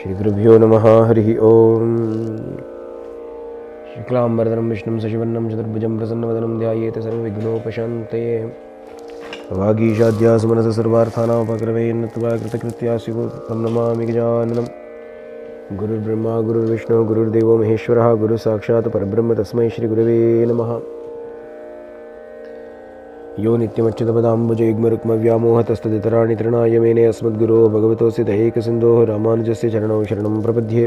श्रीगुरुभ्यो नमः। हरिः ओम्। शुक्लाम्बरधरं विष्णुं शशिवर्णं चतुर्भुजं प्रसन्नवदनं ध्यायेत् सर्वविघ्नोपशान्तये। वागीशाद्यासु सर्वार्थानामुपक्रमे नत्वा कृतकृत्या स्युतं नमामि गजाननं। गुरुर्ब्रह्मा गुरुर्विष्णुः गुरुर्देवो महेश्वरः गुरुः साक्षात् परब्रह्म तस्मै श्रीगुरवे नमः। यो नित्यमच्युतपदाम्बुजयुग्मरुक्मव्यामोहतस्तदितराणि तृणाय मेने अस्मद्गुरोः भगवतोऽस्य दयैकसिन्धोः रामानुजस्य चरणौ शरणं प्रपद्ये।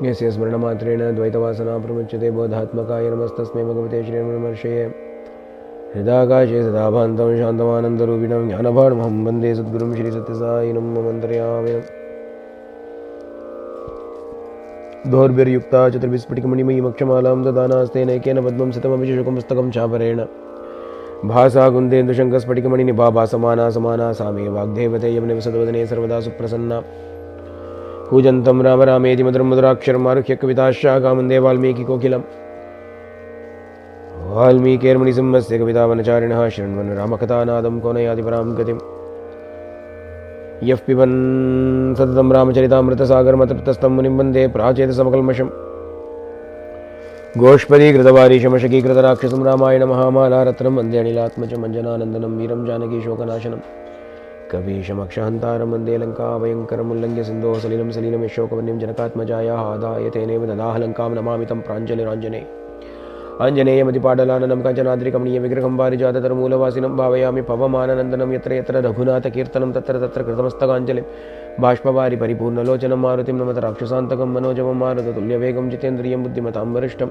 यस्य स्मरणमात्रेण द्वैतवासना प्रमुच्यते बोधात्मकाय नमस्तस्मै भगवते श्रीरमणमहर्षये। हृदाकाशे सदाभान्तं शान्तमानन्दरूपिणं ज्ञानभाण्महं वन्दे सद्गुरुं श्रीसत्यसायिनं ममन्तर्यामिनम्। दोर्भिर्युक्ता चतुर्भिस्फटिकमणिमयीमक्षमालां ददानास्तेनैकेन पद्मं शतमभिषेकं पुस्तकं चापरेण भासा कुन्देन्दुशङ्खस्फटिकमणिनिभा भासमाना समाना सा मे वाग्देवते यमुने सर्वदा सुप्रसन्ना। कूजन्तं राम रामेति मधुरं मधुराक्षरम् आरुह्य कविताशाखां वन्दे वाल्मीकिकोकिलम्। वाल्मीकिर्मुनिसिंहस्य कवितावनचारिणः शृण्वन् रामकथानादं को नयाति परां गतिम्। यः पिबन् सततं रामचरितामृतसागरमतृप्तस्तं मुनिं वन्दे प्राचेतसमकल्मषम्। गोष्पदीकृतवारीशमशकीकृतराक्षसं रामायणमहामालारत्नं वन्दे अनिलात्मजम् अञ्जनानन्दनं वीरं जानकीशोकनाशनं। कवीशमक्षहन्तारं वन्दे लङ्काभयङ्करमुल्लङ्घ्य सिन्धोः सलिलं सलीलं यशोकवन्यं जनकात्मजायाः आदाय तेनैव ददाह लङ्कां नमामि तं प्राञ्जलिराञ्जने। आञ्जनेयमतिपाटलाननं काञ्चनाद्रिकमणीयविग्रहं पारिजाततरुमूलवासिनं भावयामि पवमाननन्दनं यत्र यत्र रघुनाथकीर्तनं तत्र तत्र कृतमस्तकाञ्जलिं बाष्पवारि परिपूर्णलोचनं मारुतिं नमत राक्षसान्तकं मनोजवं मारुततुल्यवेगं जितेन्द्रियं बुद्धिमतां वरिष्ठं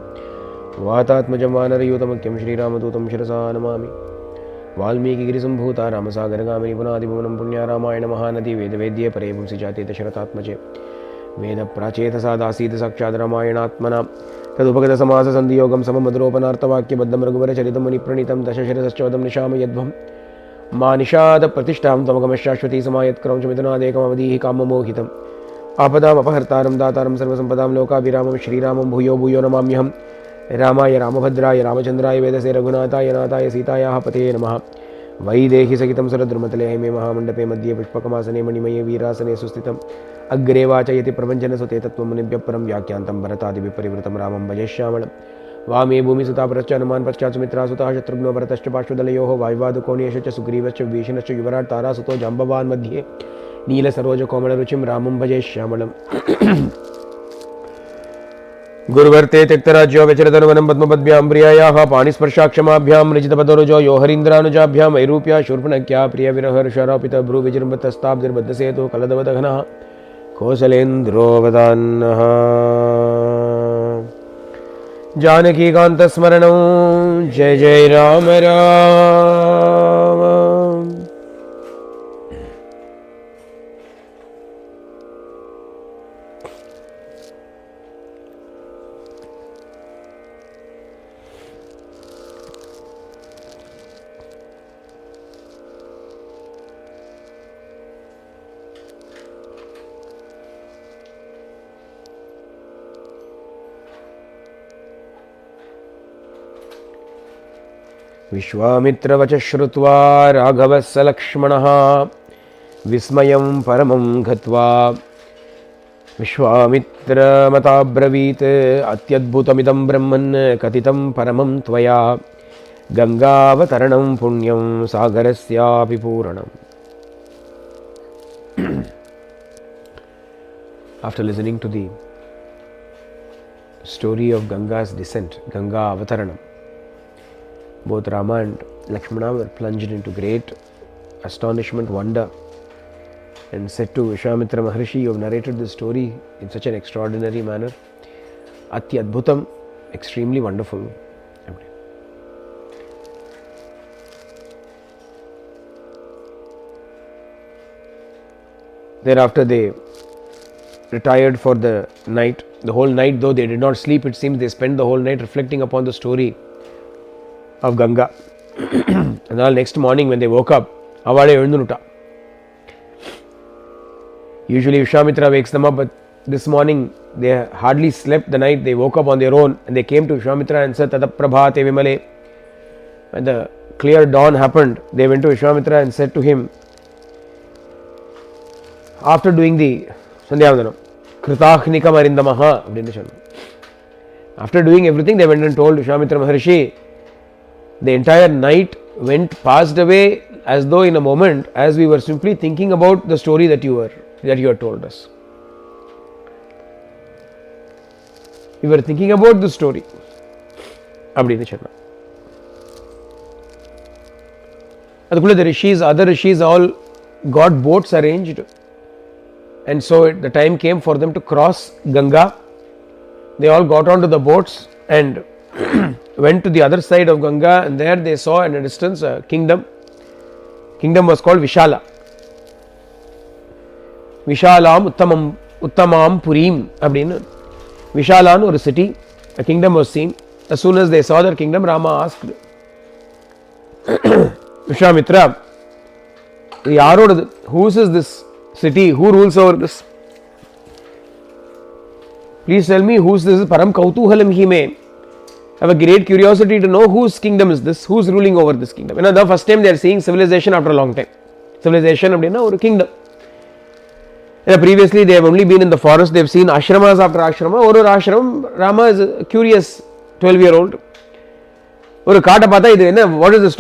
वातात्मजं वानरयूतमुख्यं श्रीरामदूतं शिरसा नमामि। वाल्मीकिगिरिसम्भूता रामसागरगामिनी पुनादिभुवनं पुण्या रामायणमहानदी वेदवेद्ये परे पुंसि जातेत शरतात्मजे। वेदप्राचेतसादासीत् साक्षात् रामायणात्मना तदुपगतसमाससन्धियोगं सममधुरोपनार्थवाक्यबद्धं रघुवरचरितं मुनिप्रणीतं दशशिरश्चवदं निशामयध्वं मा निषादप्रतिष्ठां तमगमशाश्वती समायत्क्रौञ्चमिथुनादेकमवधीः काममोहितम् आपदामपहर्तारं दातारं सर्वसम्पदां लोकाभिरामं श्रीरामं भूयो भूयो नमाम्यहम्। रामाय रामभद्राय रामचन्द्राय वेदसे रघुनाथाय नाथाय सीतायाः पतये नमः। वैदेहि सहितं सुरद्रुमतले हैमे महामण्डपे मध्ये पुष्पकमासने मणिमये वीरासने सुस्थितम् अग्रे वाचयति प्रपञ्चनसुते तत्त्वमुनिभ्यः परं व्याख्यान्तं भरतादिभिः परिवृतं रामं भजे श्यामलं। वामे भूमिसुता परश्च हनुमान् पश्चात् सुमित्रा शत्रुघ्नो भरतश्च पार्श्वदलयोः वायुवादकोणेश च सुग्रीवश्च विभीषणश्च युवराट् तारासुतो जाम्बवान् मध्ये नीलसरोजकोमलरुचिं रामं भजे श्यामलम्। गुरुवर्ते त्यक्तराज्यो व्यचरतनुवनं पद्मपद्भ्यां प्रियायाः पाणिस्पर्शाक्षमाभ्यां मृजितपदरुजो यो हरीन्द्रानुजाभ्यां वैरूप्या शूर्पणख्या प्रियविरहर्षारोपितः भ्रूविजृम्भितस्ताब्दिर्बद्धसेतुः कलदवदघनः कौसलेन्द्रोऽवदान्नः। जानकीकान्तस्मरणं जय जय राम राम। विश्वामित्रवच श्रुत्वा राघवः स लक्ष्मणः विस्मयं परमं गत्वा विश्वामित्रमताब्रवीत् अत्यद्भुतमिदं ब्रह्मन् कथितं परमं त्वया गंगावतरणं पुण्यं सागरस्यापि पूरणम्। After listening to the story of Ganga's descent, Ganga Avataranam, both Rama and Lakshmana were plunged into great astonishment, wonder, and said to Vishwamitra Maharshi, "You have narrated this story in such an extraordinary manner. Ati Adbhutam, extremely wonderful." Thereafter they retired for the night. The whole night, though they did not sleep, it seems they spent the whole night reflecting upon the story of Ganga. And all next morning when they woke up, avade elundunuta. Usually Vishwamitra wakes them up, but this morning they hardly slept the night. They woke up on their own and they came to Vishwamitra and said, "Tadaprabhate Vimale." When the clear dawn happened, they went to Vishwamitra and said to him, after doing the sandhyavandanam kritahnikam அரிந்தமஹா அப்படின்னு சொன்னோம். After doing everything, they went and told Vishwamitra Maharshi. The entire night passed away as though in a moment, as we were simply thinking about the story that you had told us. We were thinking about the story. அப்படின்னு சொன்னார். அதுக்குள்ள other rishis all got boats arranged, and so the time came for them to cross Ganga. They all got onto the boats and went to the other side of Ganga, and there they saw in a distance a kingdom. Kingdom was called Vishala. Vishalam Uttamam Purim அப்படினு Vishalan ஒரு city, a kingdom was seen. As soon as they saw that kingdom, Rama asked Vishwamitra, whose is this city? Who rules over this? Please tell me whose this is. Param Kautuhalam he may have a great curiosity to know whose kingdom is this, who's ruling over this kingdom. You know, the first time they are seeing civilization after a long time. Civilization அப்படினா ஒரு kingdom. Previously they have only been in the forest. They have seen ashramas after ashrama. ஒரு ashram, Rama is a curious 12-year-old. ஒரு காட்டை பார்த்தா இது என்ன, what is this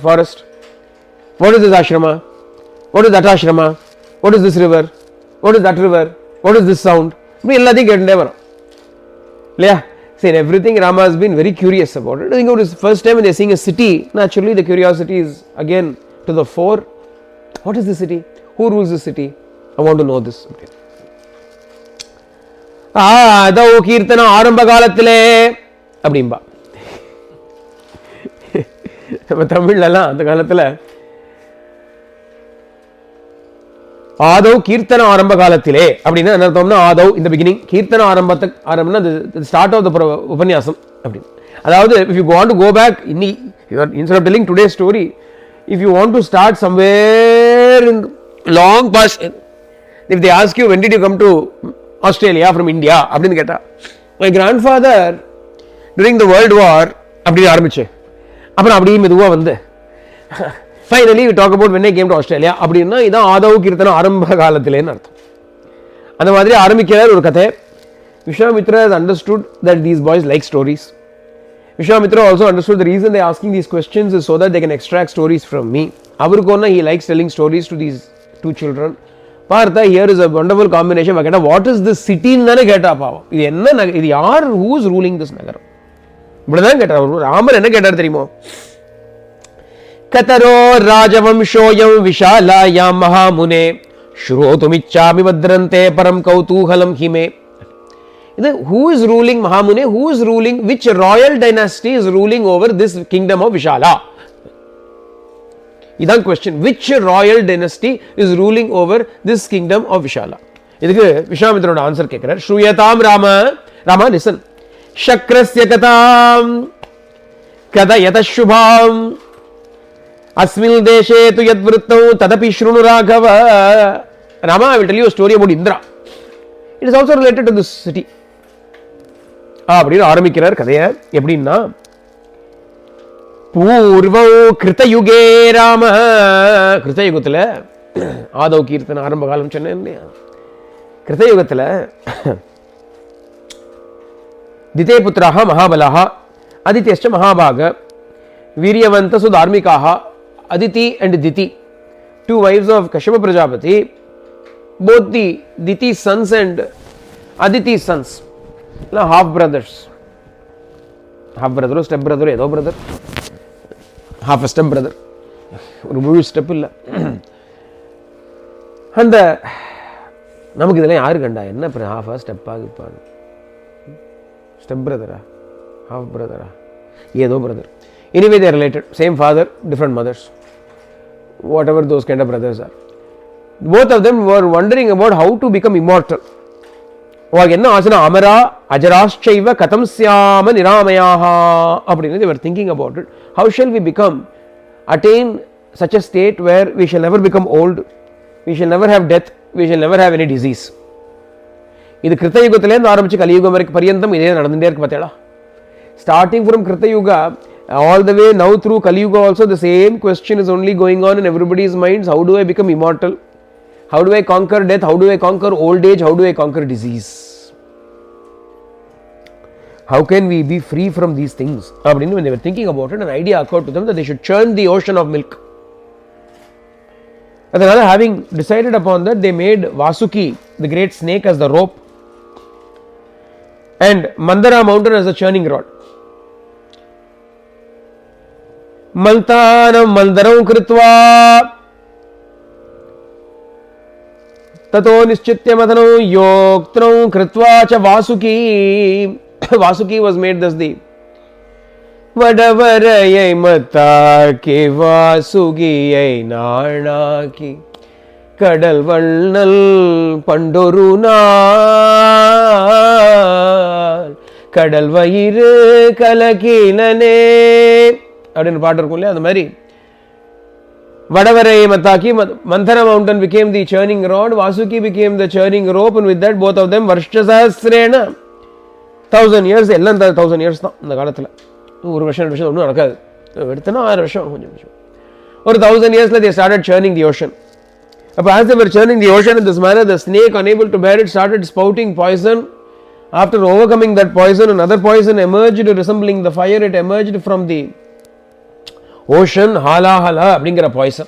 forest? What is this ashrama? What is that ashrama? What is this river? What is that river? What is this sound? இப்படி எல்லாத்தையும் கேட்டுட்டே வரும் இல்லையா? See, everything Rama has been very curious about it. I think it is first time when they are seeing a city, naturally the curiosity is again to the fore. What is the city? Who rules the city? I want to know this. அதோ கீர்த்தனம் ஆரம்ப காலத்திலே அப்படிம்பா. நம்ம தமிழ்லாம் அந்த காலத்துல ஆதவ் கீர்த்தன ஆரம்ப காலத்திலே அப்படின்னா என்ன அர்த்தம்னா, ஆதவ் இந்த beginning, கீர்த்தன ஆரம்பம்னா the start of the உபன்யாசம் அப்படின்னு. அதாவது if you want to go back, instead of telling today's story, if you want to start somewhere in long past, if they ask you when did you come to Australia from India அப்படின்னு கேட்டா, my grandfather during the World War அப்படின்னு ஆரம்பிச்சு, அப்புறம் அப்படியே மெதுவா வந்து finally we talk about when I came to Australia அப்படின்னா இதான் ஆதவ் கீர்த்தனம் ஆரம்ப காலத்திலேன்னு அர்த்தம். அந்த மாதிரி ஆரம்பிக்கிறார் ஒரு கதை. Vishwamitra has understood that these boys like stories. Vishwamitra also understood the reason they are asking these questions is so that they can extract stories from me. அவருக்கு ஒன்னா he likes telling stories to these two children. பார்த்தா here is a wonderful combination. கேட்டா what is this city ன்னு கேட்டா பாவம், இது என்ன, இது யார், who is ruling this நகரம், இப்படிதான் கேட்டார். ராமர் என்ன கேட்டார் தெரியுமோ, கதரோ ராஜவம்சோயம் விஷாலாயாம் மகாமுனே ஸ்ரோதுமிச்சாமி வத்ரந்தே பரம் கௌதூகலம் ஹிமே. இது who is ruling Mahamune, who is ruling, which royal dynasty is ruling over this kingdom of Vishala? இதான் question, which royal dynasty is ruling over this kingdom of Vishala? இதுக்கு விஸ்வாமித்ரோட ஆன்சர் கேட்கிறார். ஸ்ரூயதாம் ராமா listen, சக்ரஸ்ய கதாம் கதயத சுபாம் அஸ்மில் தேசே து யத் விருத்தௌ ததபி ஸ்ருணு Raghava. Rama, I will tell you a story about Indra. It is also related to this city. அப்படின்னு ஆரம்பிக்கிறார் கதையை. எப்படின்னா, பூர்வோ கிருத்தயுகே ராம, கிருத்தயுகத்துல ஆதவ் கீர்த்தன ஆரம்ப காலம் சொன்னேன் இல்லையா, கிருத்தயுகத்துல திதே புத்திராக மகாபலாக அதித்யஸ்ச மகாபாக வீரியவந்த சுதார்மிகாக Aditi and Diti, two wives of Kashyapa Prajapati, both the Diti's sons and Aditi's sons, half brothers, half brother or step brother, ஏதோ brother, half a step brother, ஒரு முழு ஸ்டெப் இல்லை. அந்த நமக்கு இதெல்லாம் யாரு கண்டா, என்ன ஹாஃபா ஸ்டெப்பாக இருப்பாங்க, ஸ்டெப் பிரதரா, half brother, ஏதோ brother. Anyway, they are related, same father, different mothers, whatever those kind of brothers are. Both of them were wondering about how to become immortal. அவங்களுக்கு என்ன ஆசைனா, அமரா அஜராஷ்சைவ கதம் ஸ்யாம நிராமயாக அப்படின்னு they were thinking about it. How shall we attain such a state where we shall never become old, we shall never have death, we shall never have any disease. இது கிருத்தயுகத்திலேருந்து ஆரம்பிச்சு கலியுகம் வரைக்கும் பரியந்தம் இதே நடந்துட்டே இருக்கு பார்த்தீங்களா. Starting from Kritayuga all the way now through Kali Yuga also the same question is only going on in everybody's minds. How do I become immortal? How do I conquer death? How do I conquer old age? How do I conquer disease? How can we be free from these things? When they were thinking about it, an idea occurred to them that they should churn the ocean of milk. And then, having decided upon that, they made Vasuki, the great snake, as the rope, and Mandara mountain as a churning rod. Maltanam mandaram kritva tato nischitya madano yoktram kritva cha Vasuki. Vasuki was made thus the Vadavarayai mata ke Vasugiyai narnaki கடல் வண்ணல் பண்டொரு நாள் கடல் வயிறு கலக்கினே அப்படின்னு பாட்டு இருக்கும் இல்லையா? அந்த மாதிரி வடவரை மத்தாக்கி Manthara mountain became the churning rod, Vasuki became the churning rope, and with that both of them வருஷசஹஸ்ரேன 1000 years, எல்லாம் 1000 years தான் இந்த காலத்தில். ஒரு வருஷம் 2 வருஷம் ஒன்றும் நடக்காது, எடுத்தனா 1000 வருஷம் கொஞ்சம் ஒரு 1000 yearsல they started churning the ocean. As they were churning the ocean in this manner, the snake, unable to bear it, started spouting poison. After overcoming that poison, another poison emerged resembling the fire. It emerged from the ocean, halahala அப்படிங்கிற poison.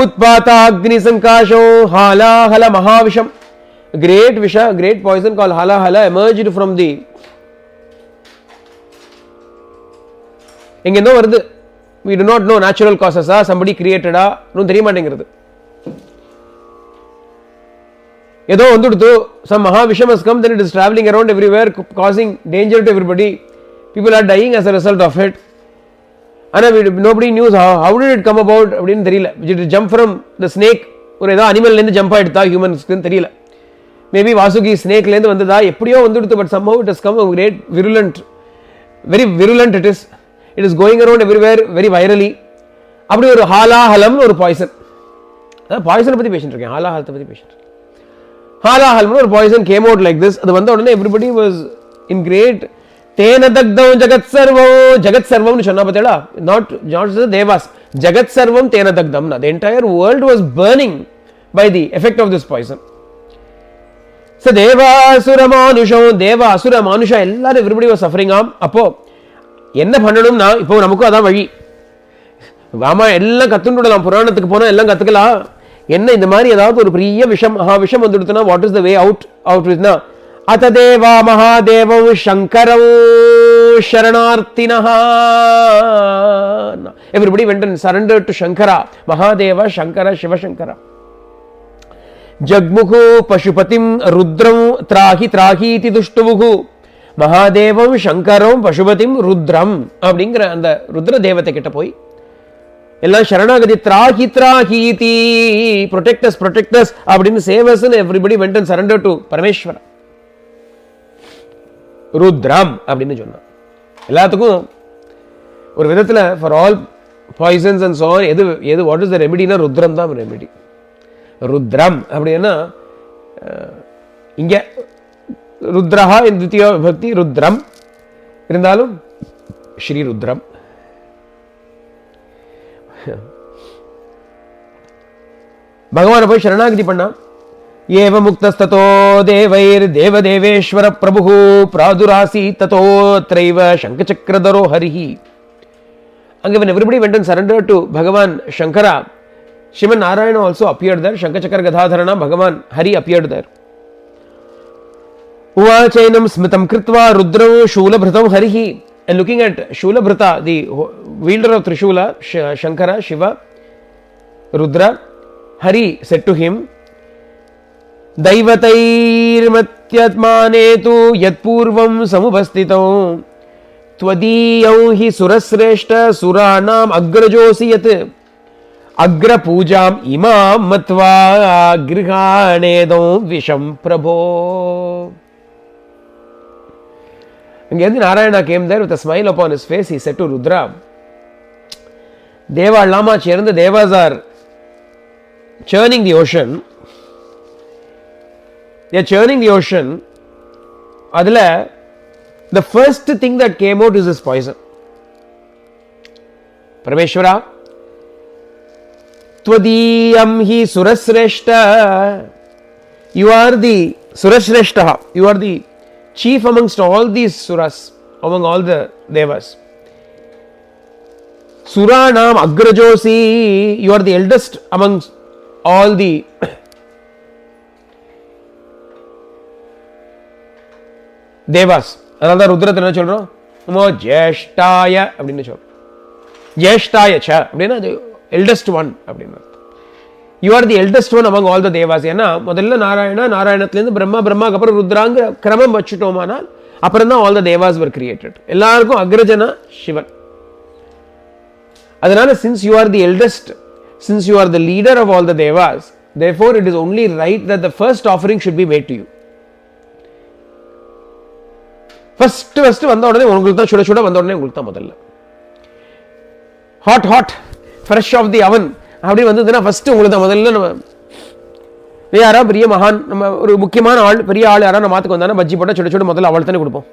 Utpata agni sankasho halahala mahavisham. Great visha, great poison called halahala emerged from the எங்கேருந்தோ வருது. We do not know natural causes, somebody created இன்னும் தெரிய மாட்டேங்கிறது. ஏதோ வந்துடுது, some mahavisham has come, then it is traveling around everywhere, causing danger to everybody. People are dying as a result of it. And nobody knew how did it come about அப்படின்னு தெரியல. Did it jump from the snake? ஒரு ஏதோ அனிமல்லேருந்து jump ஆகிடுதா ஹியூமன்ஸ்க்குன்னு தெரியல. Maybe Vasuki ஸ்னேக்லேருந்து வந்ததா எப்படியோ வந்துடுது, but somehow it has come a great virulent, very virulent it is. It is going around everywhere very virally. அப்படி ஒரு ஹாலாஹலம்னு ஒரு பாய்சன், பாய்சனை பற்றி பேசிட்டு இருக்கேன், ஹாலாஹலத்தை பற்றி பேசிட்டு இருக்கேன். ஹாலாஹலம்னு ஒரு poison came out like this. அது வந்த உடனே எவ்ரிபடி வாஸ் இன் கிரேட் தேன தக்தம் ஜகத் சர்வம். ஜகத் சர்வம்னு சொன்னா பார்த்தீங்களா, நாட் தேவாஸ், ஜகத் சர்வம் தேன தக்தம். The entire world was burning by the effect of this poison. So தேவாசுர மானுஷம், தேவ அசுர மானுஷா எல்லாரும் எவ்ரிபடி வாஸ் சஃபரிங் ஆம். அப்போ என்ன பண்ணணும்னா, இப்போ நமக்கும் அதான் வழி. ஆமா, எல்லாம் கத்துட்டுடலாம், புராணத்துக்கு போனா எல்லாம் கத்துக்கலாம். என்ன இந்த மாதிரி ஏதாவது ஒரு பெரிய விஷம், விஷம் வந்துடுத்துனா what is the way out வித்னா அததேவா மகாதேவம் சங்கரம் சரணார்த்தினஹ. Everybody went and surrendered to Shankara, Mahadeva, Shankara, Shiva Shankara. Jagmukhu Pashupatim Rudram Trahi Trahi iti Dushtuvuhu. மகாதேவம் சங்கரம் பசுபதிம் ருத்ரம் அப்படிங்கிற அந்த ருத்ர தேவத்தை கிட்ட போய் எல்லாம் சரணாகதி, திராகி திராகீதி, ப்ரொடெக்டஸ் ப்ரொடெக்டஸ் அப்படின்னு சேவஸ்ன்னு everybody went and surrender to Parameswara. Rudram அப்படின்னு சொன்னான். எல்லாத்துக்கும் ஒரு விதத்தில் for all poisons and so எது வாட் இஸ் த ரெமிடினா ருத்ரம் தான் ரெமிடி. ருத்ரம் அப்படின்னா இங்க ருத்ரஹா இன் தித்தியா விபக்தி ருத்ரம் இருந்தாலும் ஸ்ரீ ருத்ரம். பகவானை போய் சரணாகதி பண்ணா. ஏவ முக்தஸ்ததோ தேவைர் தேவதேவேஸ்வர பிரபு பிராதுராசி ததோ த்ரைவ சங்கசக்கரதரோ ஹரிஹி. அங்கே when everybody went and surrendered to Bhagavan Shankara, Shriman Narayana also appeared there. Shankachakra Gadadharana Bhagavan Hari appeared there. Uvachainam smitam kritva rudram shulabhritam harihi. And looking at Shulabhrita, the wielder of Trishula, Shankara, Shiva, Rudra, Hari said to him, Daivatairmatyatmanetu yatpurvam samubhastitam Twadiyam hi surasreshta suranam agrajosi yat Agra pujam imam matva grihanedam visham prabho. Again, Narayana came there with a smile upon his face. He said to Rudra, Deva Lama Cheran, the Devas are churning the ocean. They are churning the ocean. Adla, the first thing that came out is this poison. Parameshwara, Tattvadiyam hi surasreshta. You are the surasreshta. You are the chief amongst all these suras, among all the devas. Suranam agrajosi. You are the eldest amongst all the devas. அதனால தான் ருத்ரத்தை என்ன சொல்றோம்? நமோ ஜேஷ்டாய அப்படின்னு சொல்றோம். ஜேஷ்டாய ச அப்படின்னா அது eldest one அப்படின்னு. You are the eldest one among all the Dewas. ஏன்னா முதல்ல நாராயணத்துலேருந்து பிரம்மாக்கு அப்புறம் ருத்ராங்க கிரமம் வச்சுட்டோமானால் அப்புறம் தான் all the devas were created. எல்லாருக்கும் அக்ரஜனா சிவன். அதனால since you are the eldest, since you are the leader of all the devas, therefore it is only right that the first offering should be made to you. First வந்த உடனே உங்களுக்கு தான் சுட வந்த உடனே உங்களுக்கு தான் முதல்ல ஹாட் ஃப்ரெஷ் ஆஃப் தி அவன் அப்படி வந்ததுன்னா ஃபர்ஸ்ட் உங்களுக்கு தான் முதல்ல. நம்ம யாரா பெரிய மகான், நம்ம ஒரு முக்கியமான ஆள், பெரிய ஆள் யாரா நம்ம மாத்துக்கு வந்தானா பஜ்ஜி போட்டால் சுட முதல்ல அவள் தானே கொடுப்போம்.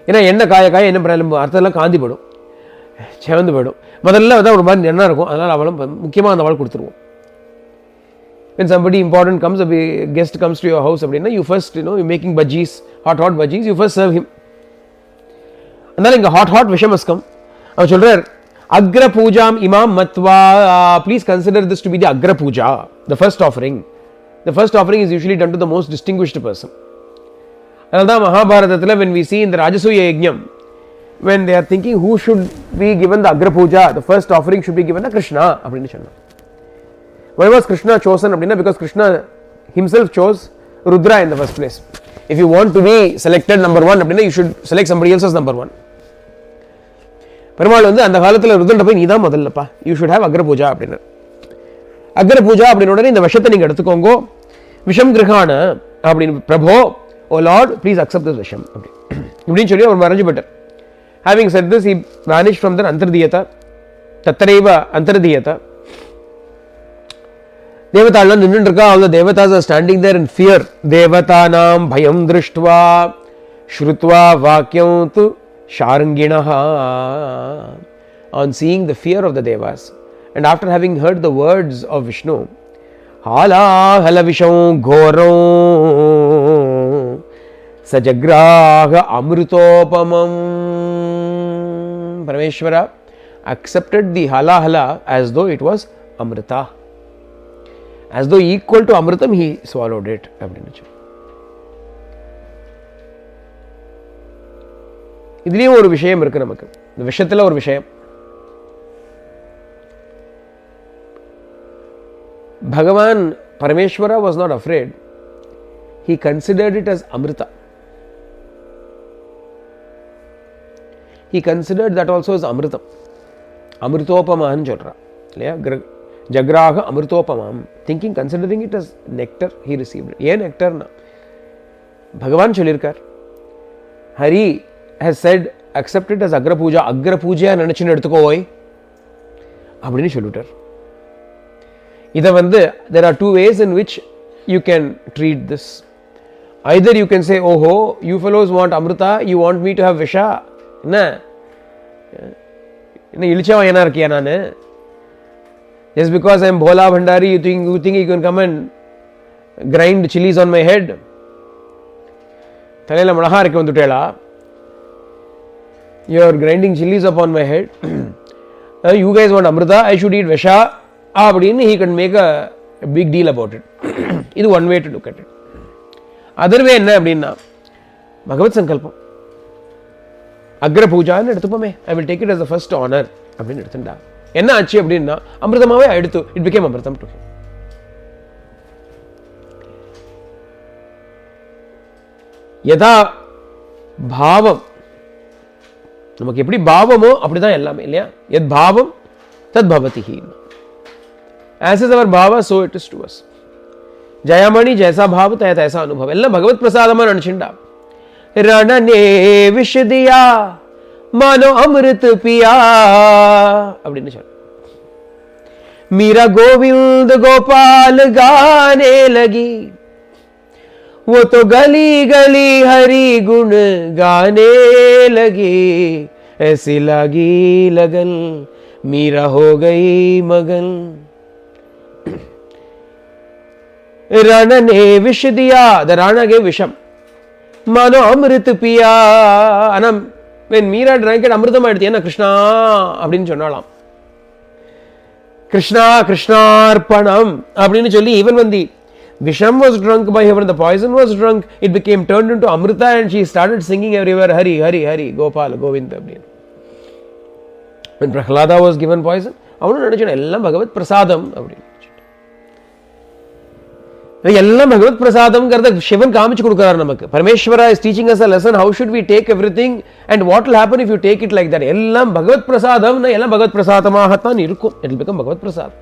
ஏன்னா என்ன காய என்ன பிரலம்பு அர்த்தம்லாம் காந்தி போயிடும், செவந்து போயிடும். முதல்ல வந்து ஒரு மாதிரி எண்ணம் இருக்கும். அதனால் அவளும் முக்கியமாக அந்த அவள் கொடுத்துருவோம். When somebody important comes, a guest comes to your house, you first, you're making bhajis, hot bhajis, you first serve him. And then hot visham must come. Now children, agra pujam imam matva, please consider this to be the agra puja, the first offering. The first offering is usually done to the most distinguished person. And then Mahabharatathila, when we see in the Rajasuya Yajnam, when they are thinking who should be given the agra puja, the first offering should be given to Krishna. Why was Krishna chosen? Because Krishna himself chose Rudra in the first place. If you want to be selected number one, you should select somebody else as number one. Perumal வந்து அந்த காலத்துல ருத்ரன்ட்ட போய் நீதான் முதல்லப்பா, you should have அக்ர Pooja அப்படின்னா. அக்ர பூஜா அப்படினோட இந்த விஷத்தை நீங்க எடுத்துக்கோங்க. விஷம் கிரகான அப்படின்னு பிரபோ, ஓ லார்ட் ப்ளீஸ் அக்செப்ட் திஸ் விஷம் அப்படின்னு சொல்லி அவர் மறைஞ்சு போட்டார். Having said this, he vanished from the antardiyata. Tatreva antardiyata. தேவதாள்லாம் நின்றுட்டு இருக்கா. all the devatas are standing there in fear. தேவதானாம் பயம் திருஷ்டுவா ஸ்ருத்வா வாக்யம் து ஷாரங்கிணஹா. On seeing the fear of the devas and after having heard the words of Vishnu, ஹாலாஹல விஷம் கோரம் சஜக்ராக அமிர்தோபமம். Parameshwara accepted the halahala as though it was amrita. As though equal to amritam, he swallowed it. இதுலயும் ஒரு விஷயம் இருக்கு நமக்கு. இந்த விஷயத்துல ஒரு விஷயம். Bhagavan Parameshwara was not afraid. He considered it as amrita. He considered that also as amritam. Amritopamahan சொல்றா இல்லையா? ஜக்ராக அமிர்தோபமாம், thinking considering it as nectar he received. ஏன் நெக்டர்னா பகவான் சொல்லியிருக்கார், Hari has said accept it as agra puja. அக்ர பூஜையா நினைச்சுன்னு எடுத்துக்கோய் அப்படின்னு சொல்லிவிட்டார். இதை வந்து there are two ways in which you can treat this. Either you can say, ஓஹோ you fellows want amrita, you want me to have visha. என்ன இழிச்சவன் என்ன இருக்கியா நானு? Just because I am Bhola Bhandari, you think you can come and grind chilies on my head? தலையில மிளகா அரைக்க வந்துட்டேளா? You are grinding chilies upon my head. You guys want amrita, I should eat visha. அப்படின்னு he can make a big deal about it. இது one way to look at it. Other way என்ன அப்படின்னா பகவத் சங்கல்பம். அக்ர பூஜான்னு எடுத்துப்போமே, I will take it as the first honor அப்படின்னு எடுத்துட்டா என்ன ஆச்சு அப்படின்னா அமிர்தமாவே எடுத்து இட் பிகேம் அமிர்தம் டு. யதா பாவம், நமக்கு எப்படி பாவமோ அப்படிதான் எல்லாமே இல்லையா? யத் பாவம் தத் பவதி. As is our bhava, so it is to us. Jayamani ஜெயசா பாவ தய தயசா அனுபவம். எல்லாம் பகவத் பிரசாதமா நினைச்சுண்டா. ரணனே விஷதியா मानो अमृत पिया அப்படின்னு சொல்ல. மீரா கோவிந்த் கோபால் गाने लगी, वो तो गली गली हरि गुण गाने लगी, ऐसी लगी लगन मीरा हो गई मगन, राणा ने विष दिया, the Rana gave விஷம், मानो अमृत पिया. ஆனா when மீரா drank it அமிர்தம் ஆயிடுச்சு. ஏன்னா கிருஷ்ணா அப்படின்னு சொன்னாலாம். கிருஷ்ணா கிருஷ்ணார்ப்பணம் அப்படின்னு சொல்லி, even when the விஷம் was drunk by her, when the poison was drunk, it became turned into amrita and she started singing everywhere, Hari Hari Hari Gopal Govinda அப்படின்னு. When Prahlada was given poison, அவனும் நினைச்சான் எல்லாம் பகவத் பிரசாதம் அப்படின்னு. எல்லாம் பகவத் பிரசாதம்ங்கிறத சிவன் காமிச்சு கொடுக்கிறார் நமக்கு. Parameswara is teaching us a lesson how should we take everything and what will happen if you take it like that. எல்லாம் பகவத் பிரசாதம்னா எல்லாம் பகவத் பிரசாதமாகத்தான் இருக்கும். it will become பகவத் பிரசாதம்.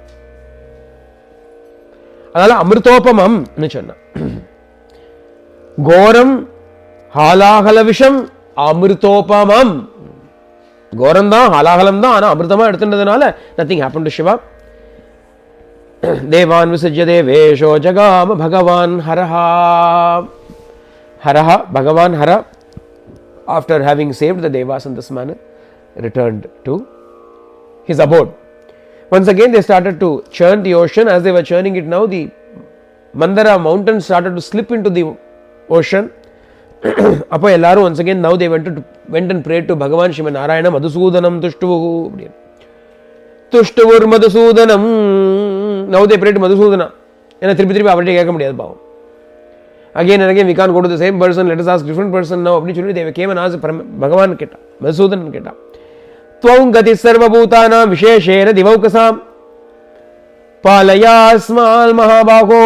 அதனால அமிர்தோபமம் சொன்ன. கோரம் ஹாலாகல விஷம் அமிர்தோபமம். கோரம் தான், ஹாலாகலம் தான், ஆனா அமிர்தமா எடுத்துட்டதுனால nothing happened to Shiva. देवान् विसृज्य देवेशो जगाम भगवान् हरः. हरः, भगवान् हर, after having saved the devas in this manner, returned to his abode. Once again they started to churn the ocean. As they were churning it now, the Mandara mountain started to slip into the ocean. அப்போ எல்லாரும் once again now they went and prayed to Bhagavan Shiva Narayana Madhusudanam Tushtuvu. துஷ்டுவர் மதுசூதனம். Now they pray to Madhusudana. ஏன்னா திருப்பி திருப்பி அவர்கிட்ட கேட்க முடியாது பாவம். Again and again we can't go to the same person, let us ask different person now அப்படின்னு சொல்லி they came and asked பகவான் கேட்டா, மதுசூதனன் கேட்டா. त्वं गति सर्वभूतानां विशेषेण दिवौकसां पालयास्मान् महाबाहो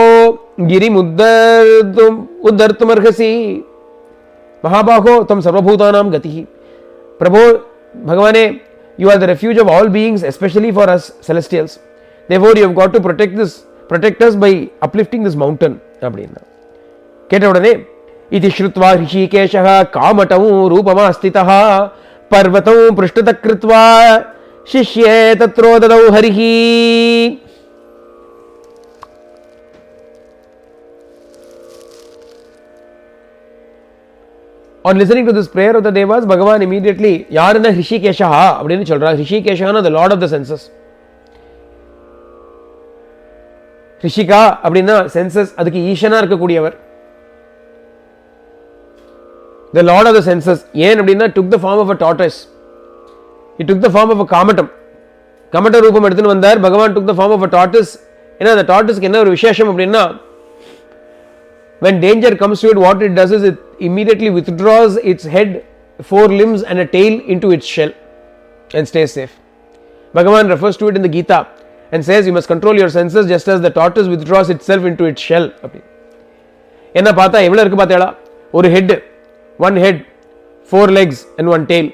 गिरिमुद्धर्तुमर्हसि. महाबाहो त्वं सर्वभूतानां गतिः. प्रभो भगवाने, you are the refuge of all beings, especially for us celestials. Therefore you have got to protect us by uplifting this mountain அப்படின்னா கேட்ட உடனே इति श्रुत्वा ऋषिकेशः कामटौ रूपमास्थितः पर्वतौ पृष्ठतः कृत्वा शिष्ये तत्रोददौ हरिः. On listening to this prayer of the devas, Bhagavan immediately யாருன்னா ரிஷிகேஷா அப்படின்னு சொல்றார். ரிஷிகேஷான the lord of the senses. Rishika அப்படின்னா சென்சஸ், அதுக்கு ஈஷனா இருக்கக்கூடியவர். the lord of the senses. ஏன் அப்படின்னா took the form of a tortoise. he took the form of a kamatam. கமட்ட ரூபம் எடுத்துன்னு வந்தார். பகவான் took the form of a tortoise. ஏன்னா அந்த டார்டஸ்க்கு என்ன ஒரு விசேஷம் அப்படின்னா, when danger comes to it, what it does is it immediately withdraws its head, 4 limbs and a tail into its shell and stays safe. Bhagavan refers to it in the Gita and says you must control your senses just as the tortoise withdraws itself into its shell. என்ன பார்த்தா எவ்வளவு இருக்கு பார்த்தேடா? ஒரு head, 1 head, 4 legs and 1 tail.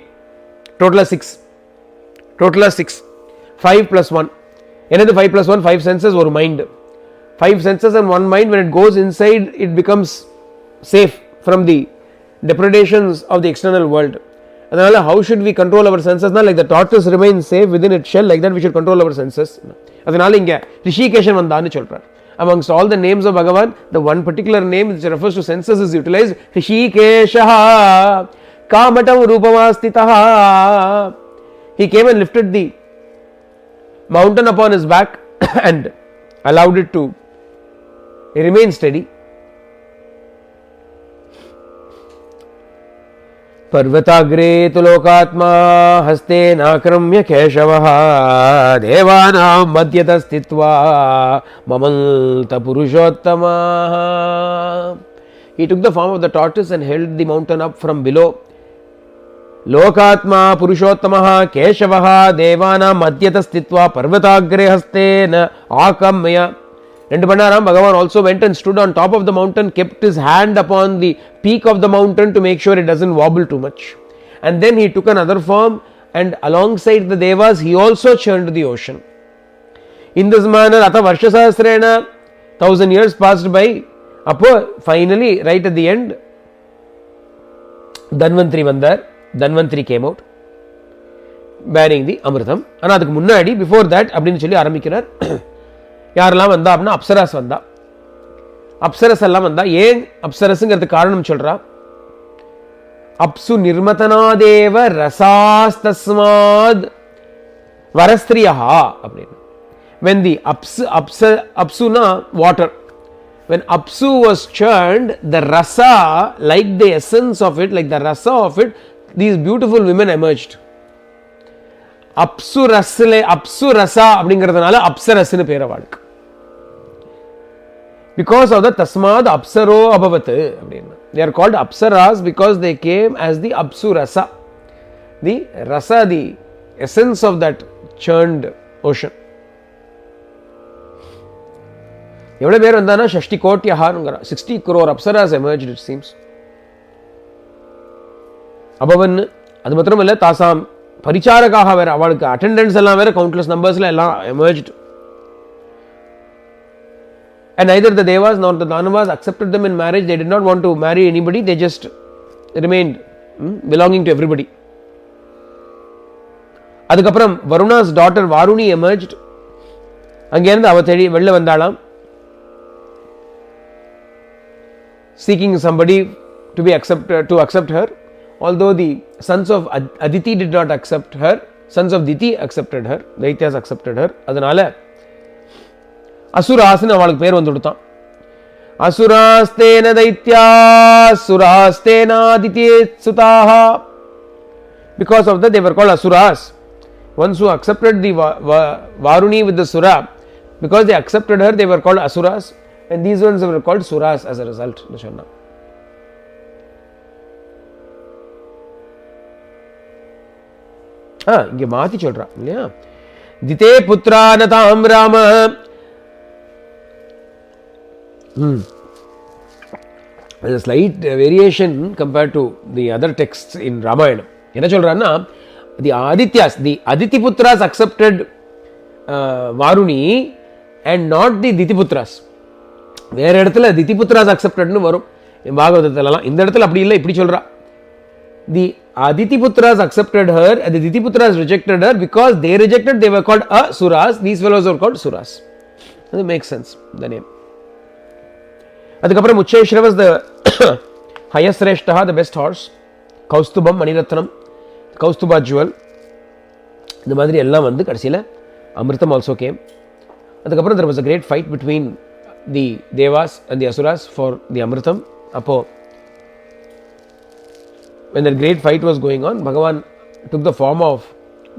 Total 6. 5 plus 1. என்னது 5 plus 1? 5 senses, ஒரு mind. 5 senses and 1 mind. When it goes inside, it becomes safe from the depredations of the external world. அதனால how should we control our senses? Like the tortoise remains safe within its shell, like that we should control our senses. அதனால இங்க ரிஷிகேஷன் வந்தான்னு சொல்றார். Amongst all the names of Bhagavan, the one particular name which refers to senses is utilized. Hrishikesha kamatam rupamastitaha. He came and lifted the mountain upon his back and allowed it to remain steady. पर्वताग्रे तु लोकात्मा हस्तेनाक्रम्य केशवः देवानां मध्यतः स्थित्वा ममन्त पुरुषोत्तमः. He took the form of the tortoise and held the mountain up from below. लोकात्मा पुरुषोत्तमः केशवः देवानां मध्यतः स्थित्वा पर्वताग्रे हस्तेन आक्रम्य. ரெண்டு பண்ணாராம். Bhagavan also went and stood on top of the mountain, kept his hand upon the peak of the mountain to make sure it doesn't wobble too much. And then he took another form and alongside the devas he also churned the ocean. In this manner, Atha Varsha Sahasrena, 1000 years passed by. Appo finally, right at the end, Dhanvantri vandar. Dhanvantri came out bearing the Amritam. ஆனா அதுக்கு முன்னாடி before that அப்படின்னு சொல்லி ஆரம்பிக்கிறார். யாரெல்லாம் வந்தா அப்படின்னா அப்சரஸ் வந்தா. அப்சரஸ் எல்லாம் வந்தா. ஏன் அப்சரஸ்ங்கிறதுக்கு காரணம் சொல்றா. அப்சு நிர்மதனாதேவ ரசாஸ்தஸ்மாத் Varastriyaha அப்படின்னு. When the apsuna water, when apsu was churned, the rasa, like the essence of it, like the rasa of it, these beautiful women emerged. Apsu rasa அப்படிங்கிறதுனால அப்சரஸ்னு பேர் அவளுக்கு. Because of the tasmad apsaro abhavatu அப்படின்னா. They are called apsaras because they came as the apsu rasa. The rasa, the essence of that churned ocean. எவ்வளோ பேர் வந்தானா 60 கோட்டியஹானுங்கிற 60 crore Apsaras emerged it seems. அபவன் அது மாத்திரம் இல்லை, தாசாம் பரிச்சாரகாக வேற, அவளுக்கு அட்டெண்டன்ஸ் எல்லாம் வேற கவுண்ட்லெஸ் நம்பர்ஸ்ல எல்லாம் emerged. And neither the devas nor the danavas accepted them in marriage. They did not want to marry anybody. They just remained belonging to everybody. அதுக்கப்புறம் வருணாஸ் daughter வாருணி emerged. அங்கேருந்து அவ தேடி வெளில வந்தாளாம், seeking somebody to be accepted, to accept her. Although the sons of Aditi did not accept her, sons of Diti accepted her, Daityas accepted her. அதனால அசுராஸ்னு அவளுக்கு பேர் வந்து கொடுத்தான். அசுராஸ்தேன தைத்யாசுராஸ்தேன ஆதித்யே சுதாஹா. Because of that they were called asuras. Ones who accepted the Varuni with the sura, because they accepted her, they were called asuras, and these ones were called suras as a result. இங்க மாத்தி சொல்றா இல்லையா, திதே Putra நதாம் Rama. There's a slight variation compared to the other texts in Ramayana. என்ன சொல்றான்னா, the Adityas, the Aditiputras accepted Varuni and not the Ditiputras. வேற இடத்துல Ditiputras accepted னு வரும் பாகவதத்திலலாம். இந்த இடத்துல அப்படி இல்லை, இப்படி சொல்றா. The Aditiputras accepted her and the Ditiputras rejected her. Because they rejected, they were called Asuras. These fellows were called Suras. That makes sense, the name. அதுக்கப்புறம் Uccheshwara was the highest Sreshtaha, the best horse. Kaustubham, மணிரத்னம், Kaustubha jewel, இந்த மாதிரி எல்லாம் வந்து கடைசியில் அமிர்தம் also came. அதுக்கப்புறம் there was a great fight between the Devas and the Asuras for the Amritam. அப்போ when that great fight was going on, Bhagavan took the form of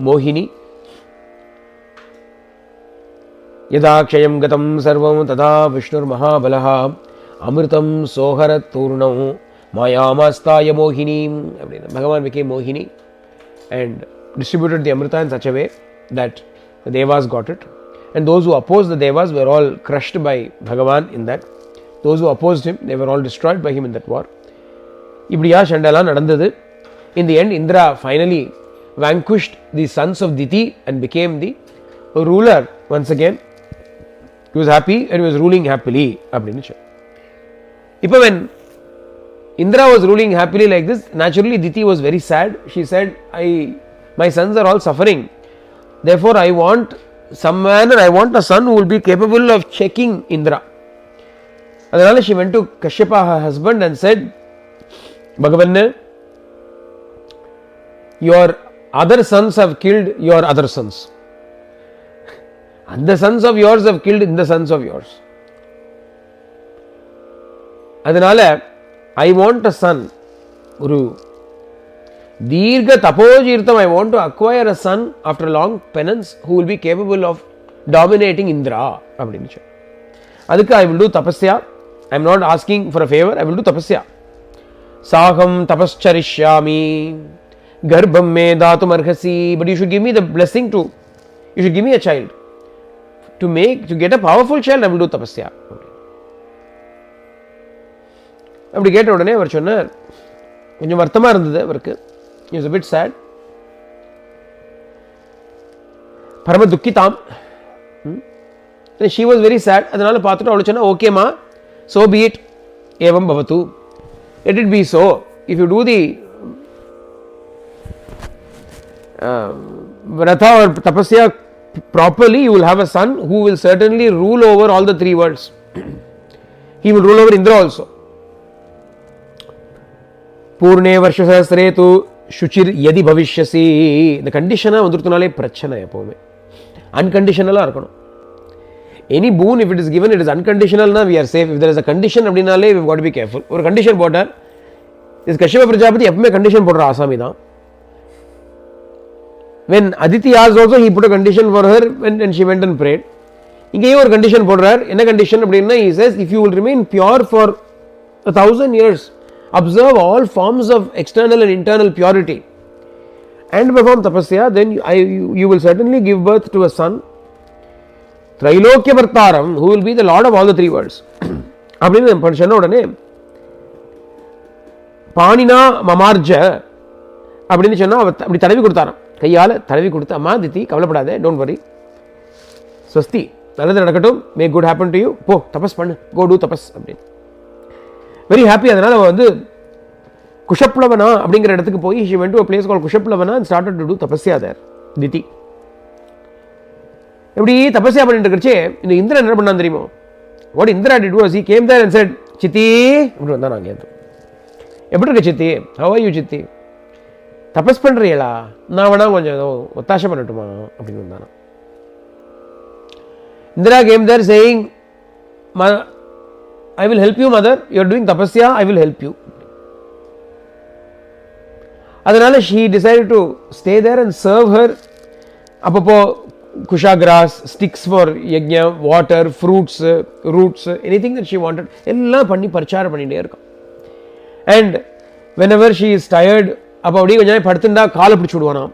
Mohini. Yada kshayam gatam sarvam tada Vishnur Mahabalaha Amritam Soharat Turnam Mayamastaya Mohini. Bhagavan became Mohini and distributed the Amrita in such a way that the Devas got it. And those who opposed the Devas were all crushed by Bhagavan in that. Those who opposed him, they were all destroyed by him in that war. இப்படியா சண்டெல்லாம் நடந்தது. In the end, Indra finally vanquished the sons of Diti and became the ruler once again. He was happy and he was ruling happily. இப்போ when Indra was ruling happily like this, naturally Diti was very sad. She said, my sons are all suffering. Therefore, I want some manner, I want a son who will be capable of checking Indra. அதனால she went to Kashyapa, her husband, and said, Bhagavan, your other sons have killed your other sons. And the sons of yours have killed the sons of yours. அதனால I want a son, ஒரு தீர்க்க தபோஜீர்த்தம், I want to acquire a son after long penance who will be capable of dominating Indra. அப்படின்னு அதுக்கு I will do tapasya. I am not asking for a favor, I will do tapasya. Saham tapascharishyami garbham me datum arhasi. But you should give me the blessing to, you should give me a child. To get a powerful child, I will do tapasya. அப்படி கேட்ட உடனே அவர் சொன்னார், கொஞ்சம் வருத்தமா இருந்தது அவருக்கு. He was a bit sad. பரம துக்கிதாம். She was very sad. அதனால பார்த்துட்டு அவளை சொன்னா, ஓகேமா, so be it, evam bhavatu. Let it be so. If you do the Vratha or Tapasya properly, you will have a son who will certainly rule over all the three worlds. He will rule over Indra also. Purne Varshasasre tu சுச்சிர் எதி பவிஷ்யசி, இந்த கண்டிஷனாக வந்துருத்தனாலே பிரச்சனை. எப்போவுமே அன்கண்டிஷனலாக இருக்கணும். Any boon if it is given, it is unconditional na we are safe. If there is a condition அப்படினாலே we have got to be careful. ஒரு condition போட்டார். this Kashyapa Prajapati எப்பவுமே கண்டிஷன் போடுற ஆசாமி தான். when Aditi asked also, he put a condition for her when she went and prayed. இங்கேயும் ஒரு condition போடுறார். என்ன கண்டிஷன் அப்படின்னா, he says if you will remain pure for 1,000 years, observe all forms of external and internal purity and perform tapasya, then you will certainly give birth to a son, Trailokya Vartaram, who will be the Lord of all the three worlds. அப்படின்னு சொன்ன உடனே பாணினா மமார்ஜ அப்படின்னு சொன்னா அப்படி தடவி கொடுத்தாராம், கையால் தடவி கொடுத்து, அம்மா தித்தி கவலைப்படாதே, டோன்ட் வரி, ஸ்வஸ்தி, நல்லது நடக்கட்டும், மே குட் ஹேப்பன் டு யூ, போ தபஸ் பண்ணு, கோ டூ தபஸ் அப்படின்னு. Very happy. அதனால் அவள் வந்து குஷப்ளவனா அப்படிங்கிற இடத்துக்கு போய் she went to a place called குஷப்ளவனா and started to do tapasya there. திதி எப்படி தபஸ்யா பண்ணிட்டு இருக்கச்சே இந்த இந்திரன் என்ன பண்ணான் தெரியுமோ? what Indra did was he came there and said, சித்தி அப்படி வந்தான். நாங்கள் எப்படி இருக்க சித்தி, how are you சித்தி, தபஸ் பண்ணுறீங்களா, நான் வேணா கொஞ்சம் ஏதோ ஒத்தாசை பண்ணட்டுமா அப்படின்னு வந்தானா. Indra came there saying, I will help you mother, you are doing tapasya, I will help you. அதனால she decided to stay there and serve her. அப்பப்போ kusha grass, sticks for yajna, water, fruits, roots, anything that she wanted, எல்லாம் பண்ணி பரிச்சாரம் பண்ணிட்டே இருக்கும். and whenever she is tired, அப்போ அப்படியே கொஞ்ச நேரம் படுத்துட்டா காலை பிடிச்சி விடுவானாம்.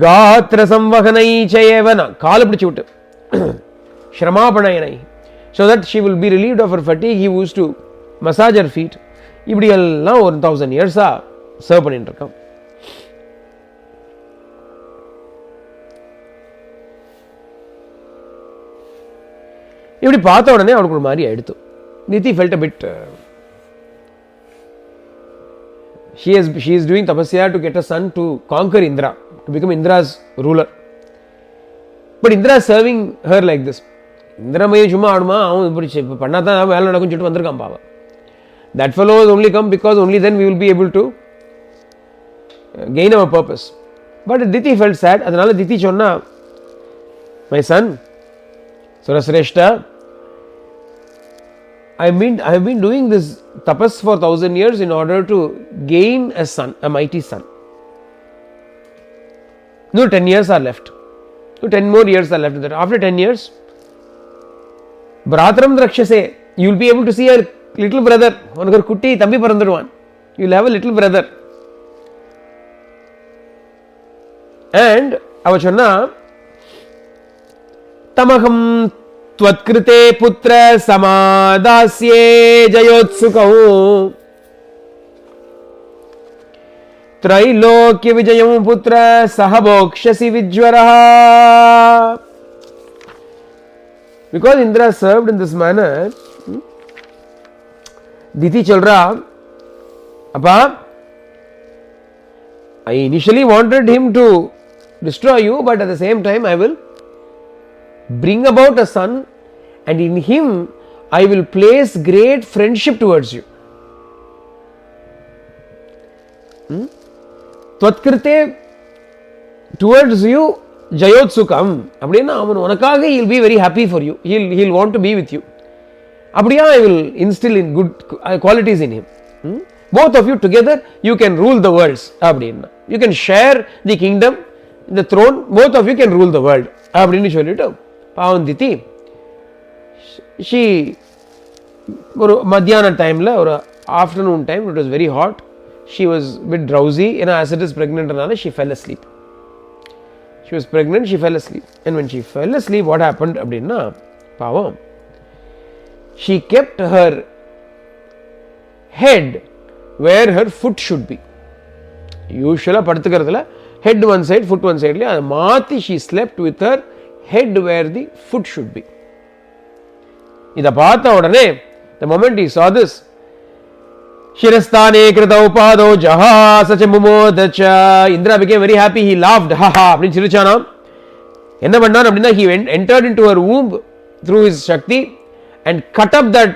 காத்திர சம்வகனை செய்யவனா, காலை பிடிச்சி விட்டு ஸ்ரமாபணயனை, so that she will be relieved of her fatigue. He used to massage her feet. இப்படி எல்லாம் 1,000 years சர்வ் பண்ணிட்டு இருக்கான். இப்படி பார்த்த உடனே அவனுக்கு ஒரு மாதிரி ஆயிடுத்து. நிதி felt a bit she is doing tapasya to get a son to conquer Indra, to become Indra's ruler. But Indra is serving her like this. இந்திரமையை சும்மா ஆடுமா, அவன் இப்படி பண்ணால் தான் வேலை நடக்கும்னு சொல்லிட்டு வந்திருக்கான் பாவா. That fellow has only come because only then we will be able to gain our purpose. But Diti felt sad. அதனால தித்தி சொன்னா, my son Surasreshta, I have been doing this tapas for 1,000 years in order to gain a son, a mighty son. No, 10 years are left. So 10 more years are left. After 10 years, Bratram Drakshase, you will be able to see a little brother. உனக்கு ஒரு குட்டி தம்பி பிறந்துடுவான். You will have a little brother. And அவ சொன்னா, தமகம் त्वत्कृते पुत्र समादास्ये जयोत्सुकौ त्रैलोक्य विजयं पुत्र सहभोक्ष्यसि विज्वरः. Because Indra served in this manner, Diti chalra, Appa, I initially wanted him to destroy you, but at the same time I will bring about a son, and in him I will place great friendship towards you. Tvatkrite, towards you, Jayotsukam. அப்படின்னா அவன் உனக்காக he will be very happy for you. He will want to be with you. அப்படியா I will instill in good qualities in him. Both of you together you can rule the worlds. அப்படின்னா you can share the kingdom, the throne. Both of you can rule the world. அப்படின்னு சொல்லிட்டு பாவம் தித்தி, she ஒரு மத்தியான டைமில், ஒரு afternoon time, it was very hot, she was a bit drowsy, ஏன்னா as it is pregnant னால she fell asleep. She was pregnant, she fell asleep. And when she fell asleep, what happened அப்படின்னா பாவம், she kept her head where her foot should be. யூஸ்வலாக படுத்துக்கிறதுல head one side, foot one side, அதை மாற்றி she slept with her head where the foot should be. இதை பார்த்த உடனே, the moment he saw this, Shirastane krita upado jahasa chamumodacha, Indra became very happy. He laughed, haha அப்படின்னு சிரிச்சானாம். என்ன பண்ணான் அப்படின்னா, he entered into her womb through his Shakti and cut up that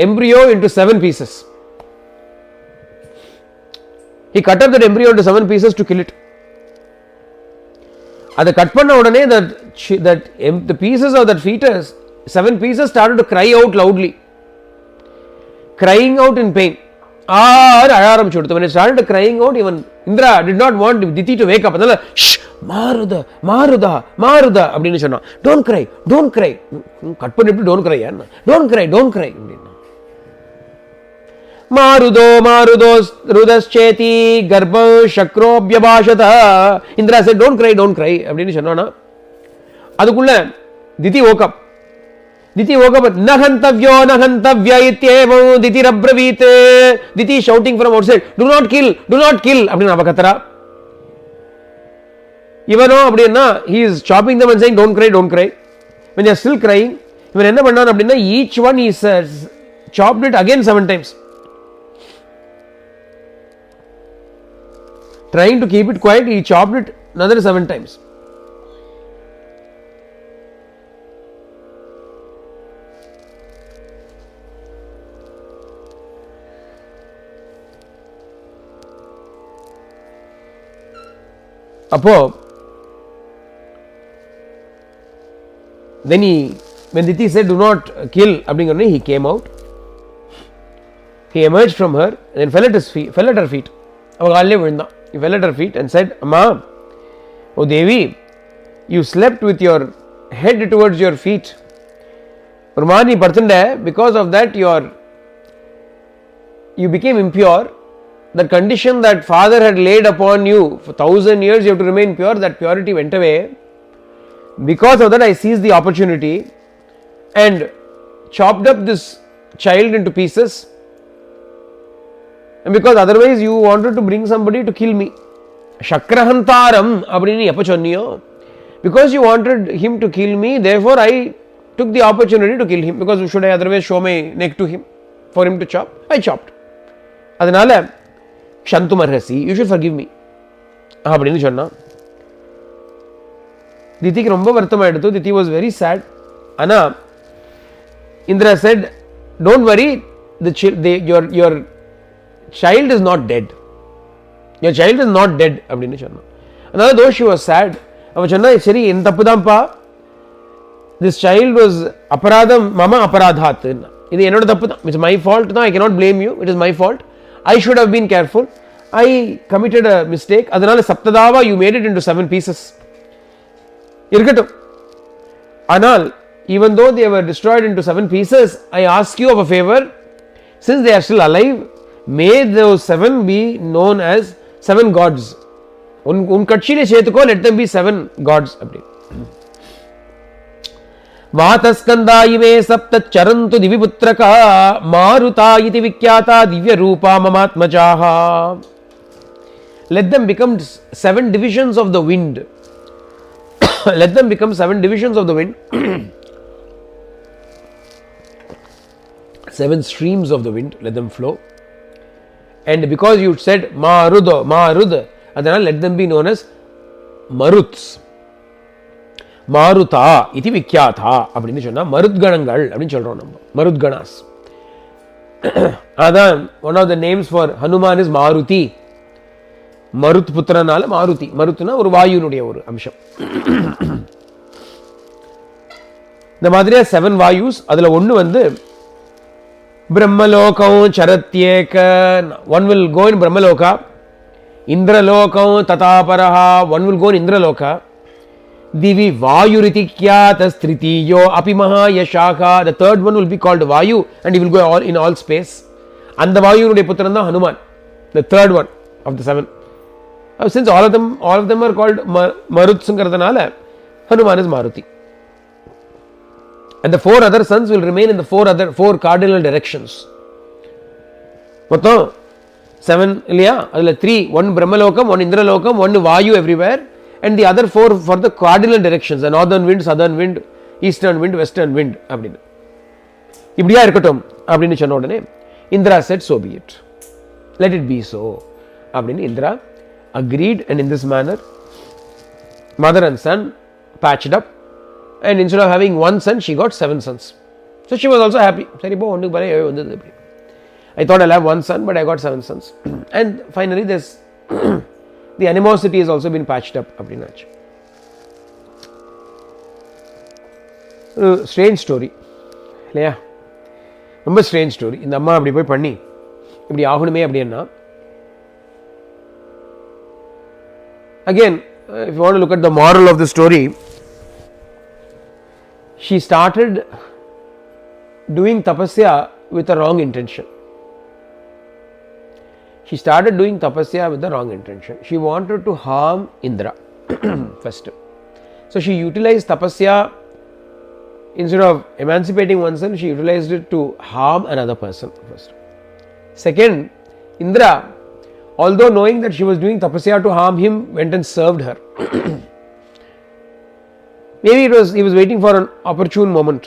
embryo into 7 pieces. He cut up that embryo into 7 pieces to kill it. At the cut panna odane the pieces of that fetus, 7 pieces started to cry out loudly, crying out in pain. When it started crying out, even Indra did not want Diti to wake up. Shh, Maruda, Maruda, Maruda. Don't cry, don't cry. Cut panna don't cry, don't cry, don't cry. Marudo, Marudos, Rudascheti, Garba, Shakro, Byabashata. Indra said, don't cry, don't cry. Adukulla, Diti woke up. Nahantavyo, Nahantavya ityevam, Diti rabravite. Diti shouting from outside, do not kill, do not kill. Even though he is chopping them and saying, don't cry, don't cry. When they are still crying, each one he says, chopped it again 7 times. Trying to keep it quiet, he chopped it another 7 times. Then when Diti said, do not kill, he came out. He emerged from her and then fell at her feet. He fell at her feet and said, Amma, oh Devi, you slept with your head towards your feet. Because of that you became impure. The condition that father had laid upon you for 1,000 years, you have to remain pure, that purity went away. Because of that, I seized the opportunity and chopped up this child into pieces. And because otherwise you wanted to bring somebody to kill me. Shakrahantaram abrini apachonniyo. Because you wanted him to kill me, therefore I took the opportunity to kill him. Because should I otherwise show my neck to him for him to chop? I chopped. Adanale Shantumarhasi, you should forgive me. Abrini sonna. Diti romba vartamayidu. Diti was very sad. Anna, Indra said, don't worry, your child is not dead. Your child is not dead. Another, though she was sad, this child was aparadam, mama aparadhat. It's my fault. I cannot blame you. It is my fault. I should have been careful. I committed a mistake. Adanale Saptadava, you made it into 7 pieces. Anal, even though they were destroyed into 7 pieces, I ask you of a favor. Since they are still alive, may those 7 be known as 7 gods. Let them be 7 gods. Vataskanda ive sapta charantu diviputraka maruta iti vikyata divya rupa mamatmajaha. Let them become 7 divisions of the wind. Let them become 7 divisions of the wind. 7 streams of the wind, let them flow. And because you said Marud, let them be known as Maruts. Maruta iti vikyatha அப்படின்னு சொன்னா மருத்கணங்கள் அப்படின்னு சொல்றோம் நம்ம மருத்கணாஸ். அதான் one of the names for Hanuman is Maruti. மருத் புத்திரனால Maruti. மருத்துனா ஒரு வாயுனுடைய ஒரு அம்சம். இந்த மாதிரியா 7 வாயுஸ். அதுல ஒன்னு வந்து பிரம்மலோகம் சரத்யேக, one will go in Brahmaloka. Indralokam tataparaha, one will go in Indraloka. Divi Vayuritikyata Stritiyo Apimaha Yashaka, the third one will be called Vayu and he will go in all space. And the Vayu nude Putrana Hanuman, the third one of the 7. Since all of them are called Maruts Sankartanala, Hanuman is Maruti. And the 4 other sons will remain in the 4 cardinal directions. Motto 7 இல்லையா? அதுல 3, 1 Brahmalokam, 1 Indralokam, 1 Vayu everywhere, and the other 4 for the cardinal directions, the northern wind, southern wind, eastern wind, western wind. அப்படின்னு இப்படியா இருக்கட்டும் அப்படின்னு சொன்ன உடனே Indra said, so be it. Let it be so. அப்படின்னு Indra agreed, and in this manner mother and son patched up, and instead of having 1 son, she got 7 sons. So she was also happy. I thought I'll have 1 son, but I got 7 sons. And finally this The animosity has also been patched up அப்படின்னாச்சு. ஒரு strange story இல்லையா, ரொம்ப strange story. இந்த அம்மா அப்படி போய் பண்ணி இப்படி ஆகணுமே அப்படின்னா, again if you want to look at the moral of the story, she started doing tapasya with a wrong intention. She started doing tapasya with the wrong intention. She wanted to harm Indra first. So she utilized tapasya, instead of emancipating oneself, she utilized it to harm another person first. Second, Indra, although knowing that she was doing tapasya to harm him, went and served her. Maybe he was waiting for an opportune moment.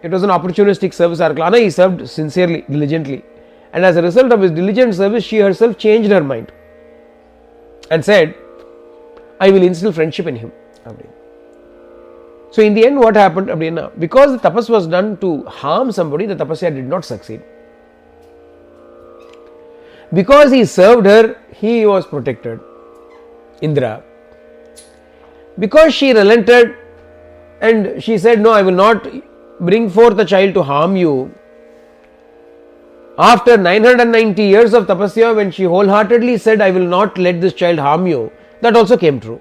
It was an opportunistic service. He served sincerely, diligently. And as a result of his diligent service, she herself changed her mind and said, I will instill friendship in him. So in the end, what happened? Because the tapas was done to harm somebody, the tapasya did not succeed. Because he served her, he was protected, Indra. Because she relented and she said, no, I will not bring forth a child to harm you. After 990 years of tapasya, when she wholeheartedly said, I will not let this child harm you, that also came true.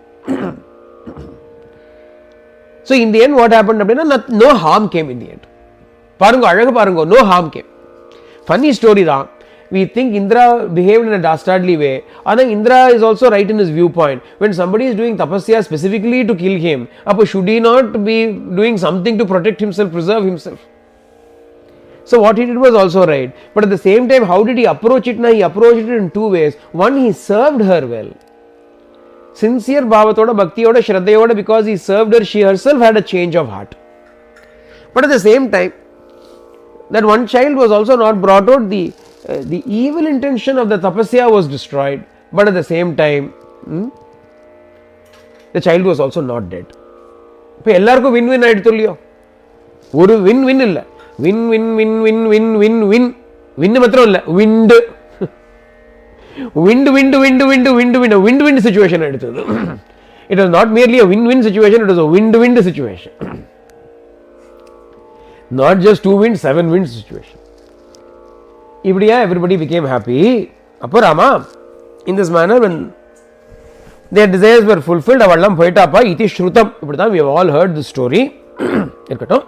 So in the end, what happened? No harm came in the end. Parungo, no harm came. Funny story da. We think Indra behaved in a dastardly way. I think Indra is also right in his viewpoint. When somebody is doing tapasya specifically to kill him, should he not be doing something to protect himself, preserve himself? So what he did was also right. But at the same time, how did he approach it? He approached it in two ways. One, he served her well. Sincere bhavatoda, bhaktiyoda, shraddhayoda, because he served her, she herself had a change of heart. But at the same time, that one child was also not brought out. The evil intention of the tapasya was destroyed, but at the same time, the child was also not dead. இப்போ எல்லாருக்கும் win win ஆயிடுத்து இல்லையோ, ஒரு win win இல்லை, win win win win win win win win மாத்திரம் இல்லை, விண்டு விண்டு விண்டு விண்டு விண்டு விண்டு விண்டு விண்டு விண்டு situation எடுத்தது. It was not merely a win-win situation, it was a wind-wind situation. Not just 2 wins, 7 wins situation. இப்படியா everybody became happy. அப்போ Rama, in this manner, when their desires were fulfilled, அவெல்லாம் போயிட்டாப்பா, இதி ஸ்ருதம். இப்படி தான் we have all heard this story. இருக்கட்டும்.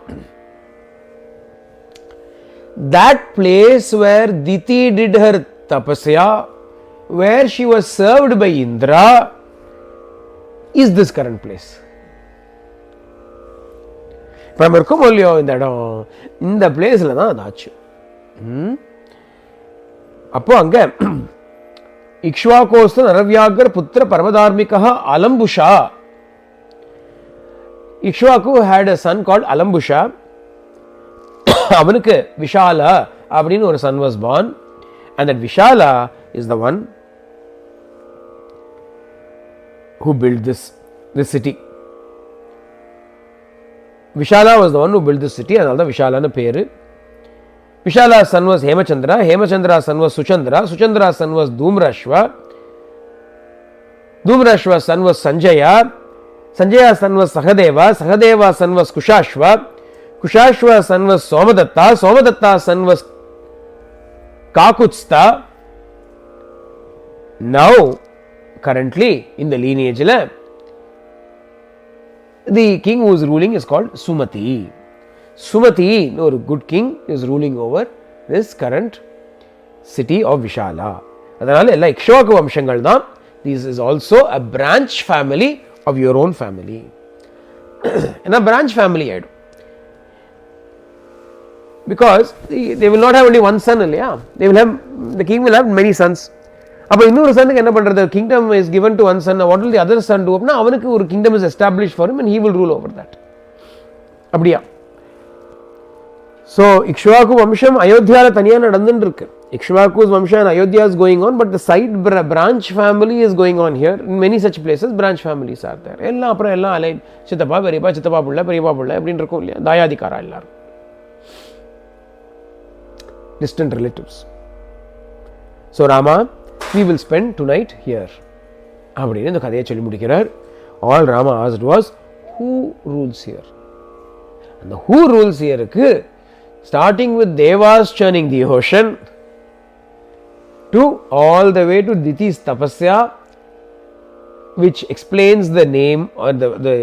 That place where Diti did her tapasya, where she was served by Indra, is this current place. இப்போ நம்ம இருக்கோம் இல்லையோ இந்த இடம், இந்த பிளேஸில் தான் அதாச்சு. அப்போ அங்கே இக்ஷ்வாகோஸ்து நரவியாகர் புத்திர பரமதார்மிகா அலம்புஷா. Ikshvaku had a son called அலம்புஷா. அவனுக்கு விஷாலா அப்படின்னு ஒரு son was born, and that Vishala is the one who built this city. Vishala was the one who built this city, அதனால தான் விஷாலான்னு பேரு. Vishala's son was Hemachandra, Hemachandra's son was Suchandra, Suchandra's son was Dhumrashva, Dhumrashva's son was Sanjaya, Sanjaya's son was Sahadeva, Sahadeva's son was Kushashva, Kushashva's son was Somadatta, Somadatta's son was Kakutstha. Now, currently in the lineage, the king who is ruling is called Sumati. Sumati, or good king, is ruling over this current city of Vishala. அதனால எல்லா இக்ஷ்வாகு வம்சங்கள் தான். This is also a branch family of your own family. ஏன்னா branch family ஆயிடும். Because they will not have only one son இல்லையா, they will have, the king will have many sons. அப்போ இன்னொரு சனுக்கு என்ன பண்றது? Kingdom is given to one son. What will the other son do? அப்படின்னா அவனுக்கு ஒரு kingdom is established for him and he will rule over that. அப்படியா? So Ikshvaku வம்சம் அயோத்தியால தனியா நடந்துட்டு இருக்கு. Ikshvaku's வம்சம் in Ayodhya is going on, but the side branch family is going on here. In many such places branch families are there. எல்லாம் அப்புறம் எல்லாம் align, சித்தப்பா பெரியப்பா, சித்தப்பா புள்ள பெரியப்பா புள்ள அப்படின்னு இருக்கும் இல்லையா, தாயாதிகாரா எல்லாரும், distant relatives. So Rama, we will spend tonight here. அப்படின்னு இந்த கதையை சொல்லி முடிக்கிறார். All Rama asked was who rules here. அந்த ஹூ ரூல்ஸ் ஹியருக்கு starting with Devas churning the ocean to all the way to Diti's tapasya, which explains the name or the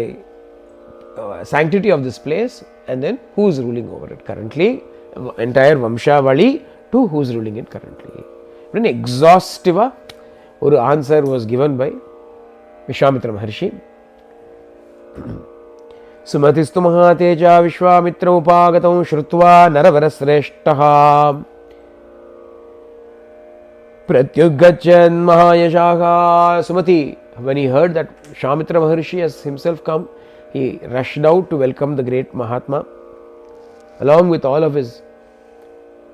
sanctity of this place, and then who is ruling over it currently, entire Vamshavali to who is ruling it currently. An exhaustive or answer was given by Vishwamitra Maharshi. Sumatistu Mahateja Vishwamitra Upagatam Shrutva Naravarasreshtaha Pratyugachan Mahayashaha. Sumati, when he heard that Vishwamitra Maharshi has himself come, he rushed out to welcome the great Mahatma along with all of his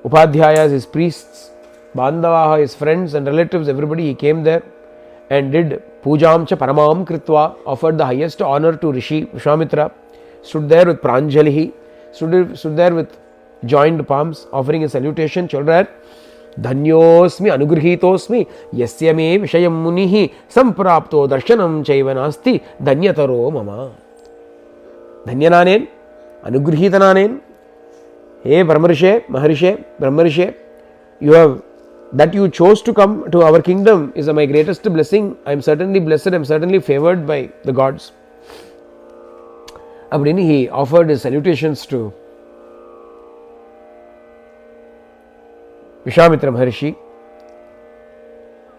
Upadhyayas, his priests, Bandavaha, his friends and relatives, everybody. He came there and did Pujam cha Paramam Kritva, offered the highest honor to Rishi Vishwamitra, stood there with Pranjalihi, stood there with joined palms, offering a salutation. Children, Dhanyosmi Anugrihitosmi Yasya me Vishayam Munihi Samprapto Darshanam Chaivanasti Dhanyataro Mama. Dhanyananen, Anugrihitananen. Hey Brahmarishe, Maharishe, Brahmarishe, you have that you chose to come to our kingdom is my greatest blessing. I am certainly blessed, I am certainly favored by the gods. Abdini, he offered his salutations to Vishwamitra Maharshi.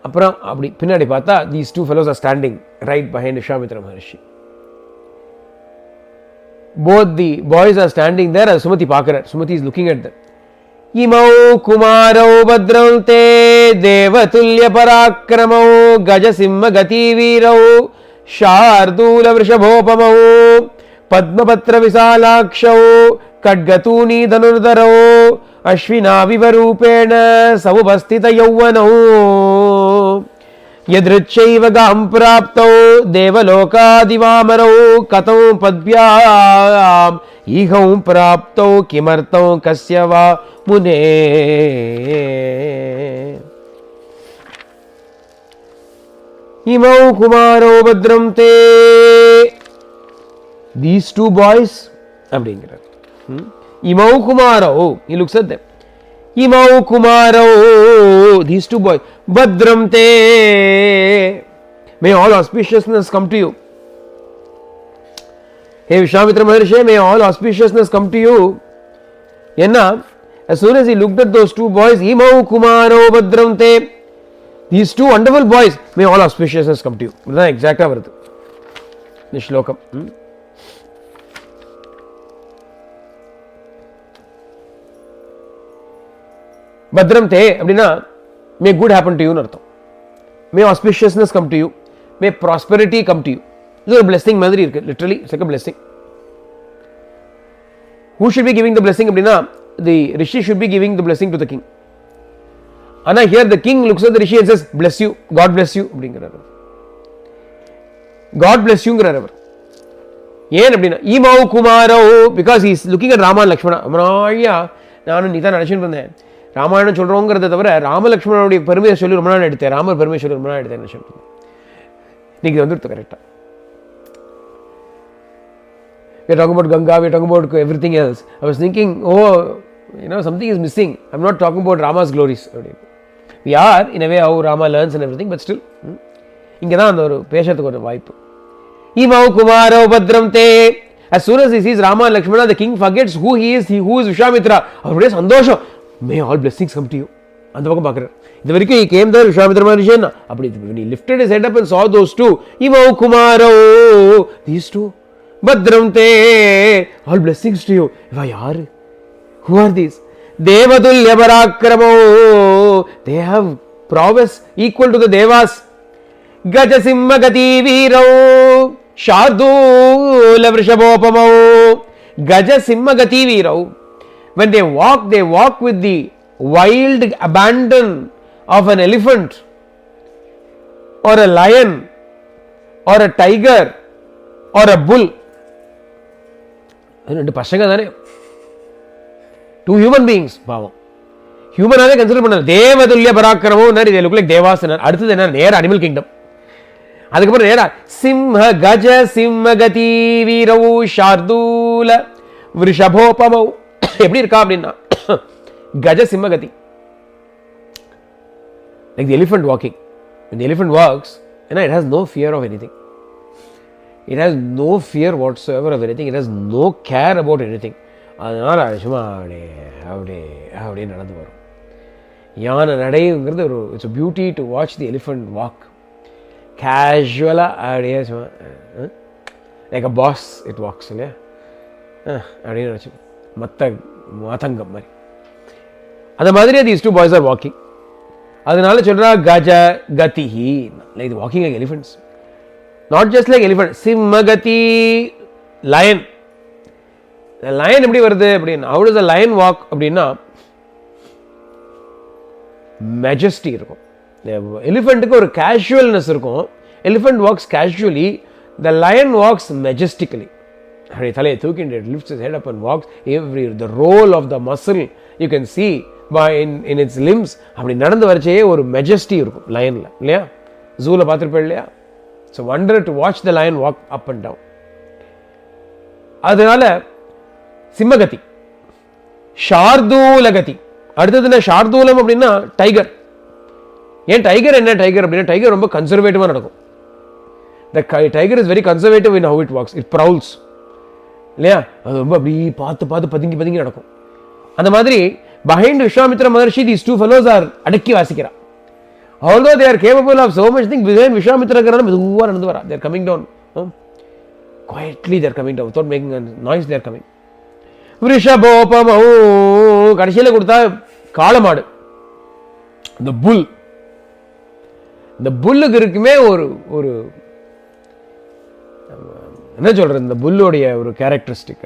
Apra abdi pinadi paatha, these two fellows are standing right behind Vishwamitra Maharshi. Both the boys are standing there as Sumati paakarar. Sumati is looking at them. Imau kumarau badrante devatulya parakramau gajasimha gati virau shardula vrishabhopamau padmapatra visalakshau kadgatuni dhanurdarau ashvina vivarupena savupasthita yauvanau yadrichaiva gam praptau devalokadivamarau katam padvyam iham praptau kimartam kasyava mune. Imau kumaro badram te. These two boys, அப்படிங்கிறார். Imau kumaro, he looks at them. Imau kumaro, these two boys, badram te, may all auspiciousness come to you. Hey Vishwamitra Maharshi, may all auspiciousness come to you. Yenna, as soon as he looked at those two boys, Imau kumaro badram te, these two wonderful boys, may all auspiciousness come to you. That's exact varadu. This shlokam. Badram te, அப்படினா may good happen to you னு அர்த்தம். May auspiciousness come to you. May prosperity come to you. இது ஒரு blessing மாதிரி இருக்கு. Literally, it's like a blessing. Who should be giving the blessing அப்படினா the rishi should be giving the blessing to the king. Ana here the king looks at the rishi and says, bless you, God bless you அப்படிங்கிறார். God bless you ங்கிறார் அவர். ஏன் அப்படினா ஈமௌ குமாரோ, because he is looking at Rama and Lakshmana. அமராயா நானும் நீதான் நினைச்சிட்டு இருந்தேன். ராமாயணம் சொல்றோங்கிறத தவிர ராமலக்ஷ்மணனுடைய பெருமையை சொல்லி ரொம்ப நாள் எடுத்தேன், ராமர் பெருமையை சொல்லி ரொம்ப நாள் எடுத்தேன் சொல்றேன். இன்னைக்கு வந்துடுது கரெக்டா. We are talking about Ganga, we are talking about everything else. I was thinking, something is missing. I am not talking about Rama's glories. We are in a way how Rama learns and everything, but still இங்க தான் அந்த ஒரு பேசறதுக்கு ஒரு வாய்ப்பு. Imau kumaro badram te. As soon as he sees Rama and Lakshmana, the king forgets who he is, who is Vishwamitra. அவருடைய சந்தோஷம், may all blessings come to you. அந்த பக்கம் பார்க்கிறார். இது வரைக்கும் he came there Vishwamitra Maharshi, அப்படி when he lifted his head up and saw those two, Imau kumaro, these two, badram te, all blessings to you. இவா யாரு? Who are these? Devatulya parakramo, they have prowess equal to the devas. Gajasimha gati virau shardula vrishabhopamau. Gajasimha gati virau. When they walk with the wild abandon of an elephant or a lion or a tiger or a bull. ரெண்டு பசங்க தானே, two human beings. பாவம் ஹியூமனாவே consider பண்ணல. தேவதுல்ய பராக்கிரமம், they look like devas. அடுத்தது என்ன, நேர animal kingdom. அதுக்கப்புறம் நேரா சிம்ம கஜ சிம்மகதி வீரவு ஷார்தூல விருஷபோபமௌ. எப்படி இருக்கா அப்படின்னா Gaja சிம்மகதி, like the elephant walking. When the elephant walks, it has no fear of anything. It has no fear whatsoever of anything. It has no care about anything. அதனால் சும்மா அப்படியே அப்படியே அப்படியே நடந்து வரும். யானை நடைங்கிறது ஒரு it's beauty to watch the elephant walk. கேஷுவலாக அப்படியே சும்மா like a boss it walks இல்லையா அப்படின்னு நினச்சி மத்தங்கம் மாதிரி. அந்த மாதிரி these two boys are walking. அதனால சொல்கிறா கஜ கதிஹி, like walking like elephants, not just like elephant. சிம்மகதி லயன். லயன் எப்படி வருது அப்படின்னா, how does a lion walk அப்படின்னா மெஜஸ்டி இருக்கும். எலிஃபெண்ட்டுக்கு ஒரு கேஷுவல்னஸ் இருக்கும். Elephant walks casually, the lion walks majestically. அப்படி தலையை தூக்கிட்டு lifts its head up and walks. Every the roll of the muscle you can see by in its limbs. அப்படி நடந்து வரச்சே ஒரு மெஜஸ்டி இருக்கும் லயன்ல இல்லையா? ஜூல பார்த்துருப்பேன் இல்லையா? So wonder to watch the lion walk up and down. அதனால சிம்மகதி. ஷார்தூலகதி அடுத்தது ஷார்தூலம் அப்படின்னா டைகர். ஏன் டைகர் என்ன டைகர் அப்படின்னா, டைகர் ரொம்ப கன்சர்வேட்டிவாக நடக்கும். The tiger is very conservative in how it walks. It prowls இல்லையா? அது ரொம்ப அப்படி பார்த்து பார்த்து பதுங்கி பதுங்கி நடக்கும். அந்த மாதிரி behind Vishwamitra Maharshi these two fellows are அடக்கி வாசிக்கிறா. Although they are capable of so much things, behind Vishwamitra மெதுவாக நடந்து வரா. They are coming down quietly. They are coming down without making a noise. They are coming. விருஷபோபமௌ கடைசியில் கொடுத்தா காளமாடு, இந்த புல். இந்த புல்லுக்கு இருக்குமே ஒரு ஒரு என்ன சொல்றது, இந்த புல்லுடைய ஒரு characteristic.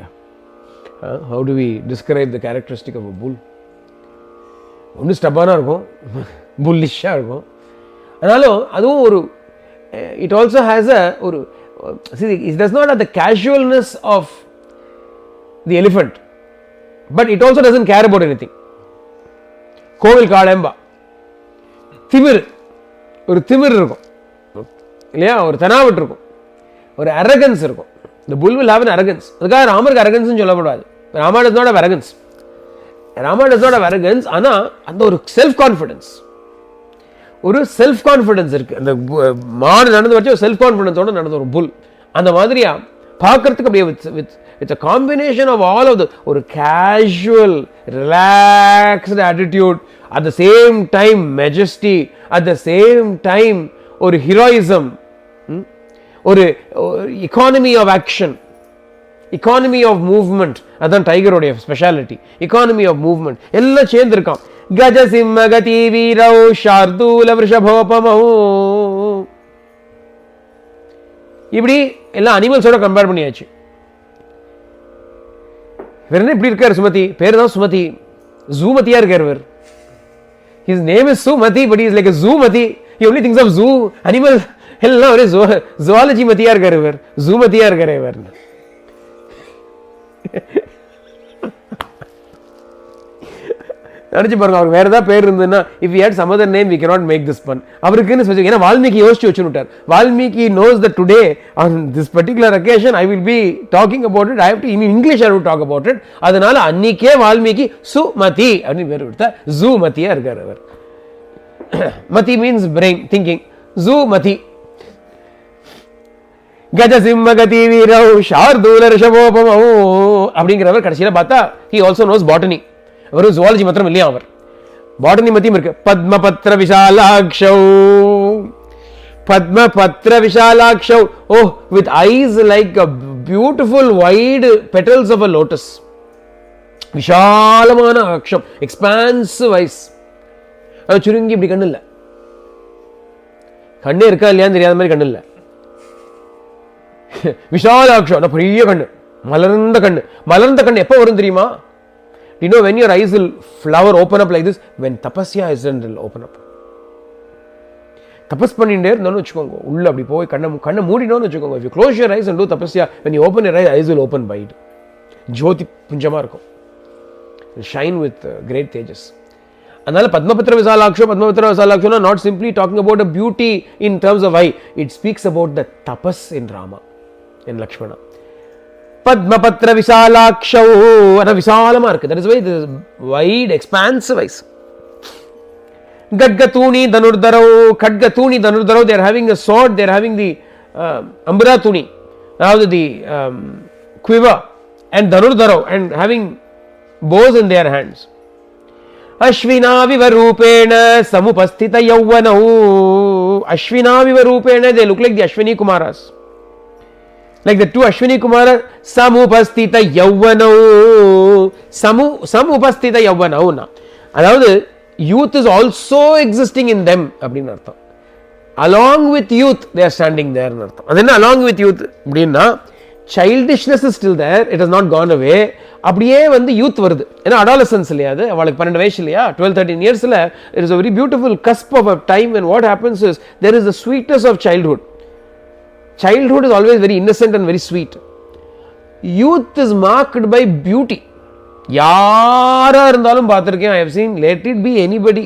How do we describe the characteristic of a bull? ஒன்று ஸ்டப்பானாக இருக்கும், புல்லிஷாக இருக்கும். ஆனாலும் அதுவும் ஒரு இட் ஆல்சோ ஹேஸ் அ ஒரு it does not have the casualness of the elephant, but it also doesn't care about anything. கோவில் காளம்பா திமிர், ஒரு திமிர் இருக்கும் இல்லையா? ஒரு தெனாவட்டு இருக்கும், ஒரு அரகன்ஸ் இருக்கும். The bull will have an arrogance. அதுக்காக ராமருக்கு அரகன்ஸ் சொல்லப்படாது. Rama does not have arrogance. Rama does not have arrogance. ஆனால் அந்த ஒரு செல்ஃப் கான்ஃபிடன்ஸ், ஒரு செல்ஃப் கான்ஃபிடன்ஸ் இருக்கு. அந்த மாடு நடந்து வச்சு ஒரு செல்ஃப் கான்ஃபிடன்ஸோட நடந்த ஒரு புல். அந்த மாதிரியா பார்க்கறதுக்கு அப்படியே with combination of all of the ஒரு casual relaxed attitude, at the same time majesty, at the same time ஒரு ஹீரோயிசம், ஒரு economy of action, economy of movement. அதான் டைகருடைய ஸ்பெஷாலிட்டி, எக்கானமி ஆஃப் மூவ்மெண்ட் எல்லாம் சேர்ந்திருக்கான். கஜ சிம்மகதி வீரௌ ஷார்தூல விருஷபோபமௌ. இப்படி எல்லாம் அனிமல்ஸோட கம்பேர் பண்ணியாச்சு. வேற என்ன இப்படி இருக்காரு சுமதி? பேர் தான் சுமதி, ஜூமதியா இருக்காரு இவர். His name is Sumati, but he is like a zoomati. He only thinks of zoo, animal. எல்லாம் ஒரே ஜுவாலஜி மத்தியா இருக்காரு இவர், ஜூமத்தியா இருக்காரு இவர். நினைச்சு பாருங்க, அவருக்கு வேற ஏதாவது பேர் இருந்ததுன்னா, if you had some other name we cannot make this pun. அவருக்குன்னு ஸ்பெசிஃபிக், ஏன்னா வால்மீகி யோசிச்சு வச்சுட்டார். Valmiki knows that today on this particular occasion I will be talking about it. I have to in English I have to talk about it. அதனால அன்னிக்கே வால்மீகி சுமதி அப்படின்னு பேர் கொடுத்தா ஜூமதியா இருக்காரு அவர். மதி மீன்ஸ் பிரெயின், திங்கிங். ஜூமதி. கஜ சிம்மகதி வீரௌ ஷார்தூல ரிஷபோபமௌ அப்படிங்கிறவர் கடைசியில் பார்த்தா he also knows botany. அவர் ஜுவாலஜி மாத்திரம் இல்லையா, அவர் பாட்டனி மத்தியும் இருக்கு. பத்மபத்ர விஷாலாக்ஷௌ, பத்மபத்ர விஷாலாக்ஷௌ. Oh, with eyes like a beautiful wide petals of a lotus. விஷாலமான அக்ஷம், எக்ஸ்பான்சிவ் ஐஸ். அது சுருங்கி இப்படி கண்ணு இல்லை, கண்ணே இருக்கா இல்லையான்னு தெரியாத மாதிரி கண்ணு இல்லை. விஷாலாக்ஷம், பெரிய கண்ணு, மலர்ந்த கண்ணு. மலர்ந்த கண்ணு எப்போ வரும் தெரியுமா? You know when your eyes will flower open up like this, when tapasya is done, will open up. தபஸ் பண்ணிட்டே இருந்தோம்னு வச்சுக்கோங்க, உள்ள அப்படி போய் கண்ணை மூடினோன்னு வச்சுக்கோங்க. If you close your eyes and do tapasya, when you open your eyes will open wide. ஜோதி புஞ்சமா இருக்கும், shine with great tejas. அதனால பத்மபத்ர விசாலாட்சோ not simply talking about a beauty in terms of eye. It speaks about the tapas in Rama, in Lakshmana. பத்மபத்ர விசாலாட்சோ, அது விசாலமா இருக்கு. That is why this wide, expansive eyes. Gadgatuni Dhanurdharo, they are having a sword, they are having the Ambratuni, அதாவது the quiver, and Dhanurdharo, and having bows in their hands. Ashvinaviva Rupena Samupasthita Yauvanau. Ashvinaviva Rupena, they look like the Ashwini Kumaras. Like the two Ashwini Kumaras, Samupasthita Yauvanau. Samupasthita Yauvanau. அதாவது youth is also existing in them அப்படின்னு அர்த்தம். Along with youth they are standing there ன்னு அர்த்தம். அது என்ன along with youth அப்படின்னா, childishness is still there, it has not gone away. அப்படியே வந்து யூத் வருது. ஏன்னா adolescence இல்லையா, அது அவளுக்கு 12 வயசு இல்லையா, 12-13 இயர்ஸ்ல it is a very beautiful cusp of a time when what happens is there is the sweetness of childhood. Childhood is always very innocent and very sweet. Youth is marked by beauty. யாரா இருந்தாலும் பார்த்திருக்கேன், I have seen, let it be anybody.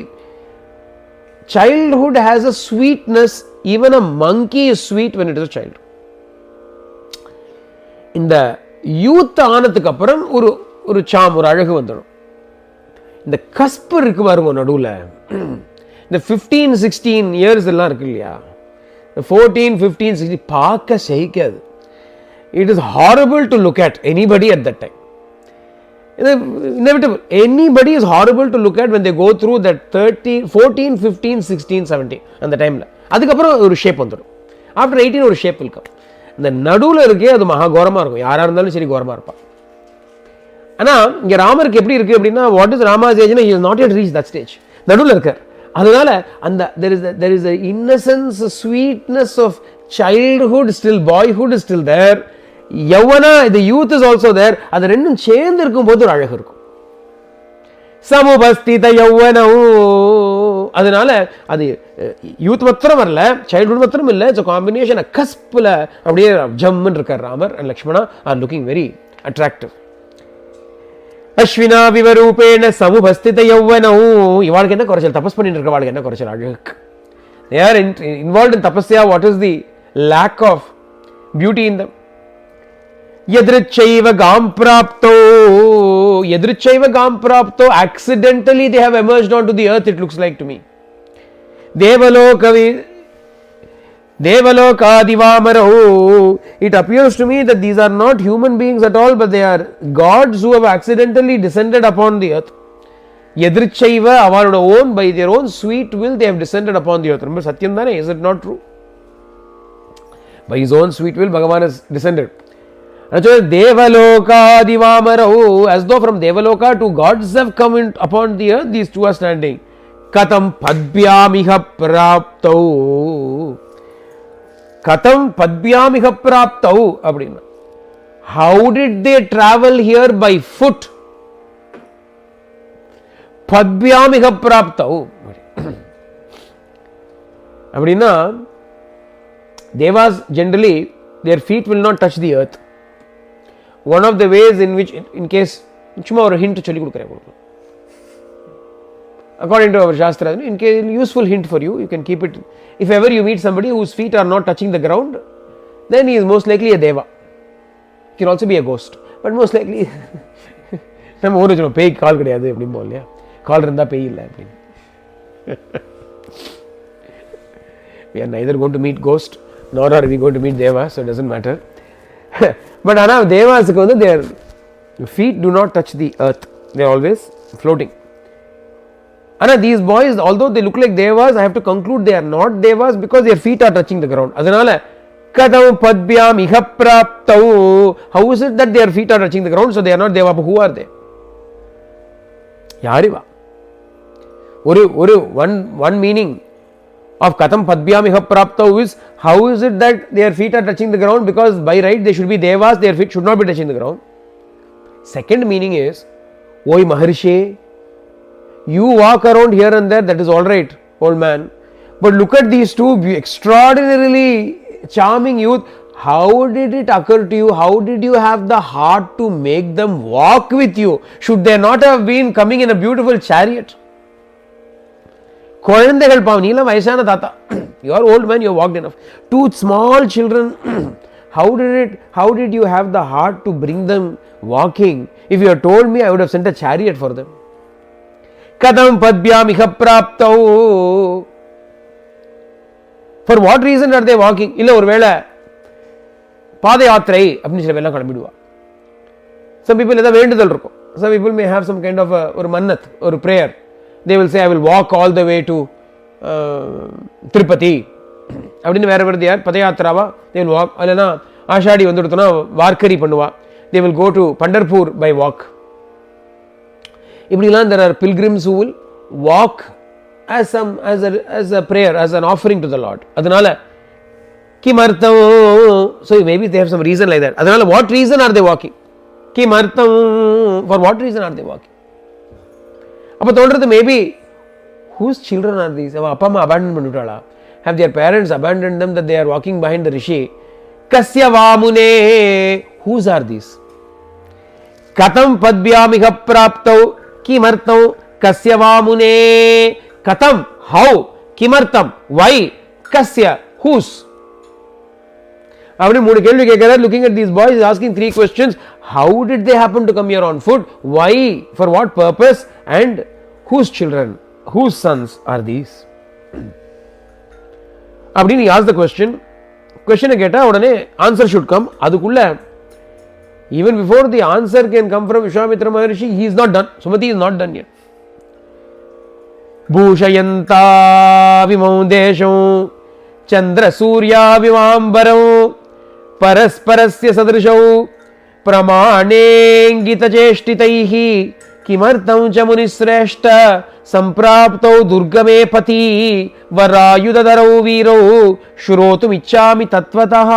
Childhood has a sweetness, even a monkey is sweet when it is a child. இந்த youth ஆனதுக்கு அப்புறம் ஒரு சாம், ஒரு அழகு வந்துடும். இந்த கஸ்ப் இருக்கு பாருங்க நடுவில், இந்த 15-16 இயர்ஸ் எல்லாம் இருக்கு இல்லையா, 14-15-16 பார்க்க சகிக்காது. It is horrible to look at anybody at that time. Inevitable. Anybody is horrible to look at when they go through that 14, 15, 16, 17 அந்த டைம்ல. அதுக்கப்புறம் ஒரு ஷேப் வந்துடும். ஆஃப்டர் 18 ஒரு ஷேப் இருக்கும். இந்த நடுவில் இருக்கே அது மகா கோரமாக இருக்கும். யாராக இருந்தாலும் சரி கோரமாக இருப்பான். ஆனால் இங்கே ராமருக்கு எப்படி இருக்குது அப்படின்னா, வாட் இஸ் ராமாஸ் ஏஜ்னா, he has not yet reached that stage. நடுவில் இருக்கார். அதனால அந்த there is a innocence, a sweetness of childhood still, boyhood is still there. யௌவனா, the youth is also there. அது ரெண்டும் சேர்ந்து இருக்கும்போது ஒரு அழகு இருக்கும். சமுபஸ்தித யௌவனோ, அதனால அது யூத் மாத்திரம் வரல, சைல்ட்ஹுட் மாத்திரம் இல்லை, இட்ஸ் a combination. கஸ்பில் அப்படியே ஜம்முன்னு இருக்கார் Ramar and Lakshmana are looking very attractive. அஸ்வினா விவரூபேண சமுபஸ்தித யௌவனோ, இவாளுக்கு என்ன குறைச்சல், தபஸ் பண்ணிட்டு இருக்க வாழ்க்கை என்ன குறைச்சல், அழகுக்கு. They are involved in tapasya. What is the lack of beauty in them? Yadrichaiva gam prapto, accidentally they have emerged onto the earth, it looks like to me. Devalokadivamaro, it appears to me that these are not human beings at all, but they are gods who have accidentally descended upon the earth. Yadrichaiva, avaroda own, by their own sweet will they have descended upon the earth. Remember Satyam Dane, is it not true? By his own sweet will Bhagavan has descended. Devalokadivamaro, as though from Devaloka two gods have come upon the earth, these two are standing. Katam padbyamiha praptau. Katam padbyamiha praptau அப்படின்னா, how did they travel here by foot? Padbyamiha praptau அப்படின்னா, devas generally their feet will not touch the earth. One of the ways in which, in case சும்மா ஒரு hint சொல்லி கொடுக்குறேன், according to our Shastra, in case useful hint for you, you can keep it. If ever you meet somebody whose feet are not touching the ground, then he is most likely a deva. He can also be a ghost, but most likely நம்ம ஊரு சொல்லுவோம், பேய் கால் கிடையாது அப்படிம்போம் இல்லையா, கால் இருந்தா பேய் இல்லை அப்படின்னு. We are neither going to meet ghost nor are we going to meet deva, so it doesn't matter. But ஆனால் தேவாஸுக்கு வந்து their feet do not touch the earth, they are always floating. ஆனால் these boys, although they look like devas, I have to conclude they are not devas because their feet are touching the ground. அதனால kadam padbyam iha praptau, how is it that their feet are touching the ground? So they are not deva, but who are they? யாரிவா? ஒரு one meaning of katam padbyam iha praptau is, how is it that their feet are touching the ground? Because by right they should be devas, their feet should not be touching the ground. Second meaning is, oi Maharshe, you walk around here and there, that is all right, old man, but look at these two extraordinarily charming youth. How did it occur to you? How did you have the heart to make them walk with you? Should they not have been coming in a beautiful chariot? குழந்தைகள் பாவம், நீ எல்லாம் வயசான தாத்தா, you are old man, you have walked enough. Two small children, how did you have the heart to bring them walking? If you had told me, I would have sent a chariot for them. Kadam padbyam iha praptau. For what reason are they walking? இல்ல ஒருவேளை பாத யாத்திரை அப்படின்னு சில பேர்லாம் கிளம்பிடுவா. Some people ஏதாவது வேண்டுதல் இருக்கும். Some people may have some kind of ஒரு மன்னத், ஒரு prayer. They will say, I will walk all the way to Tirupati அப்படின்னு வேற வருது யார் பதயாத்திராவா, they will walk. இல்லைன்னா ஆஷாடி வந்துடுத்தோன்னா வார்க்கரி பண்ணுவா, they will go to Pandharpur by walk. இப்படிலாம் there are pilgrims who will walk as a prayer, as an offering to the Lord. அதனால கிமர்த்தம், so maybe they have some reason like that. அதனால what reason are they walking? கிமர்த்தம், for what reason are they walking? அப்போ தோன்றது maybe whose children are these? அவன் அப்பா அம்மா abandon பண்ணிவிட்டாளா? Have their parents abandoned them that they are walking behind the rishi? Kasya vamune, whose are these? Katam padbyamiha praptau kimartau kasya vamune. Katam, how? Kimartam, why? Kasya, whose? அப்படி மூணு கேள்வி கேட்கிறார். Looking at these boys, asking three questions. How did they happen to come here on foot? Why? For what purpose? And whose children, whose sons are these? அப்படின்னு he asked the question. Question கேட்டா உடனே answer should come. அதுக்குள்ள even before the answer can come from Vishwamitra Maharishi, he is not done. Sumati is not done yet. Bhushayanta vimau desham chandra surya vimambaram parasparasya sadrishau pramanengita cheshtitaihi किमर्थं च मुनिश्रेष्ठ संप्राप्तौ दुर्गमे पति वरायुधरौ वीरौ श्रोतुम इच्छामि तत्वतः.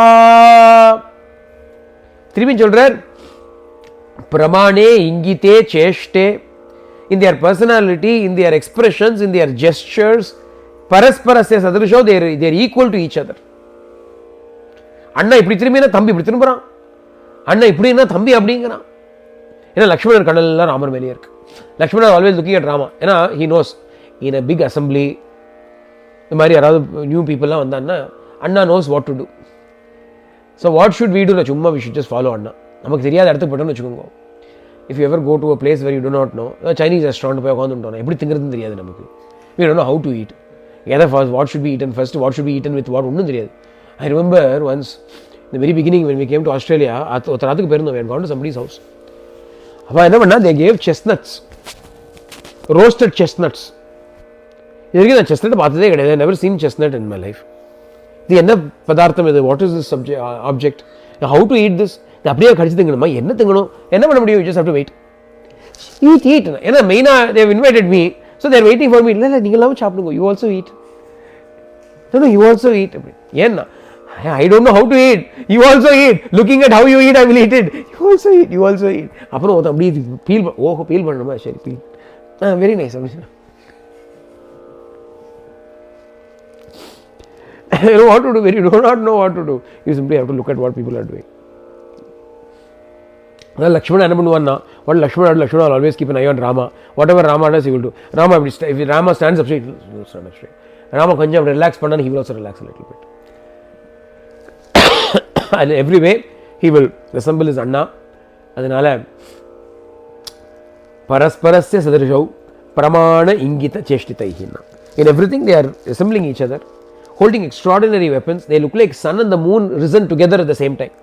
திரும்பி சொல்றார், பிரமாணே இங்கிதே சேஷ்டே, in their personality, in their expressions, in their gestures, பரஸ்பரஸ்ய சதிருஷோ, they are equal to each other. அண்ணா இப்படி திரும்பினா தம்பி இப்படி திரும்புறான், அண்ணா இப்படின்னா தம்பி அப்படிங்கிறான். ஏன்னா லக்ஷ்மணர் கடல்லாம் ராமர் மேலேயே இருக்கு. Lakshmanar always looking at Rama. ஏன்னா he knows in a big assembly இந்த மாதிரி யாராவது நியூ பீப்புளெலாம் வந்தான்னா அண்ணா knows what to do. So what should we do? சும்மா வி ஷுட் ஜஸ்ட் ஃபாலோ அண்ணா. நமக்கு தெரியாத இடத்துக்கு போட்டோம்னு வச்சுக்கோங்க. If you ever go to a place where you do not know, Chinese restaurant போய் உட்காந்துட்டோம், எப்படி திங்கிறதுன்னு தெரியாது நமக்கு. We don't know how to eat. எதை first what should be eaten first, what should be eaten with what, ஒன்றும் தெரியாது. I remember once இந்த very beginning when we came to Australia, ஒருத்தராத்துக்கு போயிருந்தோம். we had gone to somebody's house. அப்போ என்ன பண்ணா, they gave chestnuts, roasted chestnuts. இது வரைக்கும் நான் chestnut பார்த்ததே கிடையாது. I never seen chestnut in my life. இது என்ன பதார்த்தம் இது? What is this object? How to eat this? இது அப்படியே கடிச்சு திங்கணுமா? என்ன திங்கணும்? என்ன பண்ண முடியும்? Just have to wait. Eat. ஏன்னா மெயினாக they have invited me, so they are waiting for me. இல்லை நீங்கள் எல்லாமே சாப்பிடுங்க, you also eat. No, you also eat. ஏன்னா I don't know how to eat. You also eat. Looking at how you eat, I will eat it. You also eat. அப்புறம் அப்படியே feel பண்ணணுமா? சரி, feel. Very nice. You know what to do. When you do not know what to do, you simply have to look at what people are doing. Lakshmana என்ன பண்ணுவான்னா, what Lakshmana will always keep an eye on Rama. Whatever Rama does, he will do. If Rama stands up straight, he will stand up straight. Rama கொஞ்சம் relax பண்ணா, he will also relax a little bit. And every way he will resemble his Anna. அதனால பரஸ்பரஸ்ய சதிருஷௌ பிரமாண இங்கித சேஷ்டிதைஹின்னா. In everything they are resembling each other, holding extraordinary weapons. They look like sun and the moon risen together at the same time.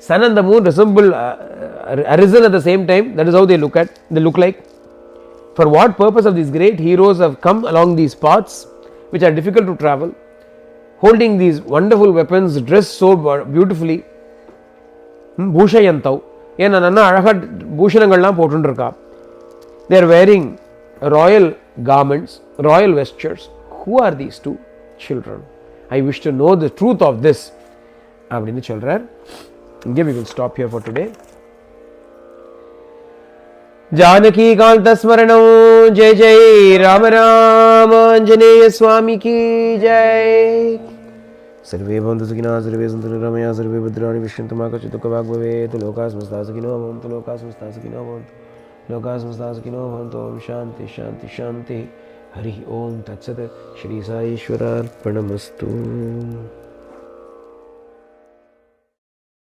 Sun and the moon resemble arisen at the same time. That is how they look like. For what purpose of these great heroes have come along these paths which are difficult to travel, holding these wonderful weapons, dressed so beautifully. பூஷயந்தௌ, ஏன்னா நல்லா அழகாக பூஷணங்கள்லாம் போட்டுருக்கா. They are wearing royal garments, royal vestures. Who are these two children? I wish to know the truth of this. அப்படின்னு சொல்றார். இங்கே we will stop here for today. Janaki Kant स्मरणं जय जय राम राम आंजनेय स्वामी की जय. सर्वे भवन्तु सुखिनः, सर्वे सन्तु निरामयाः, सर्वे भद्राणि पश्यन्तु मा कश्चित् दुःखभाग् भवेत्. लोकाः समस्ताः सुखिनो भवन्तु, लोकाः समस्ताः सुखिनो भवन्तु, लोकाः समस्ताः सुखिनो भवन्तु. ओम शांति शांति शांति. हरि ओम तत्सत् श्री साईश्वरार्पणमस्तु।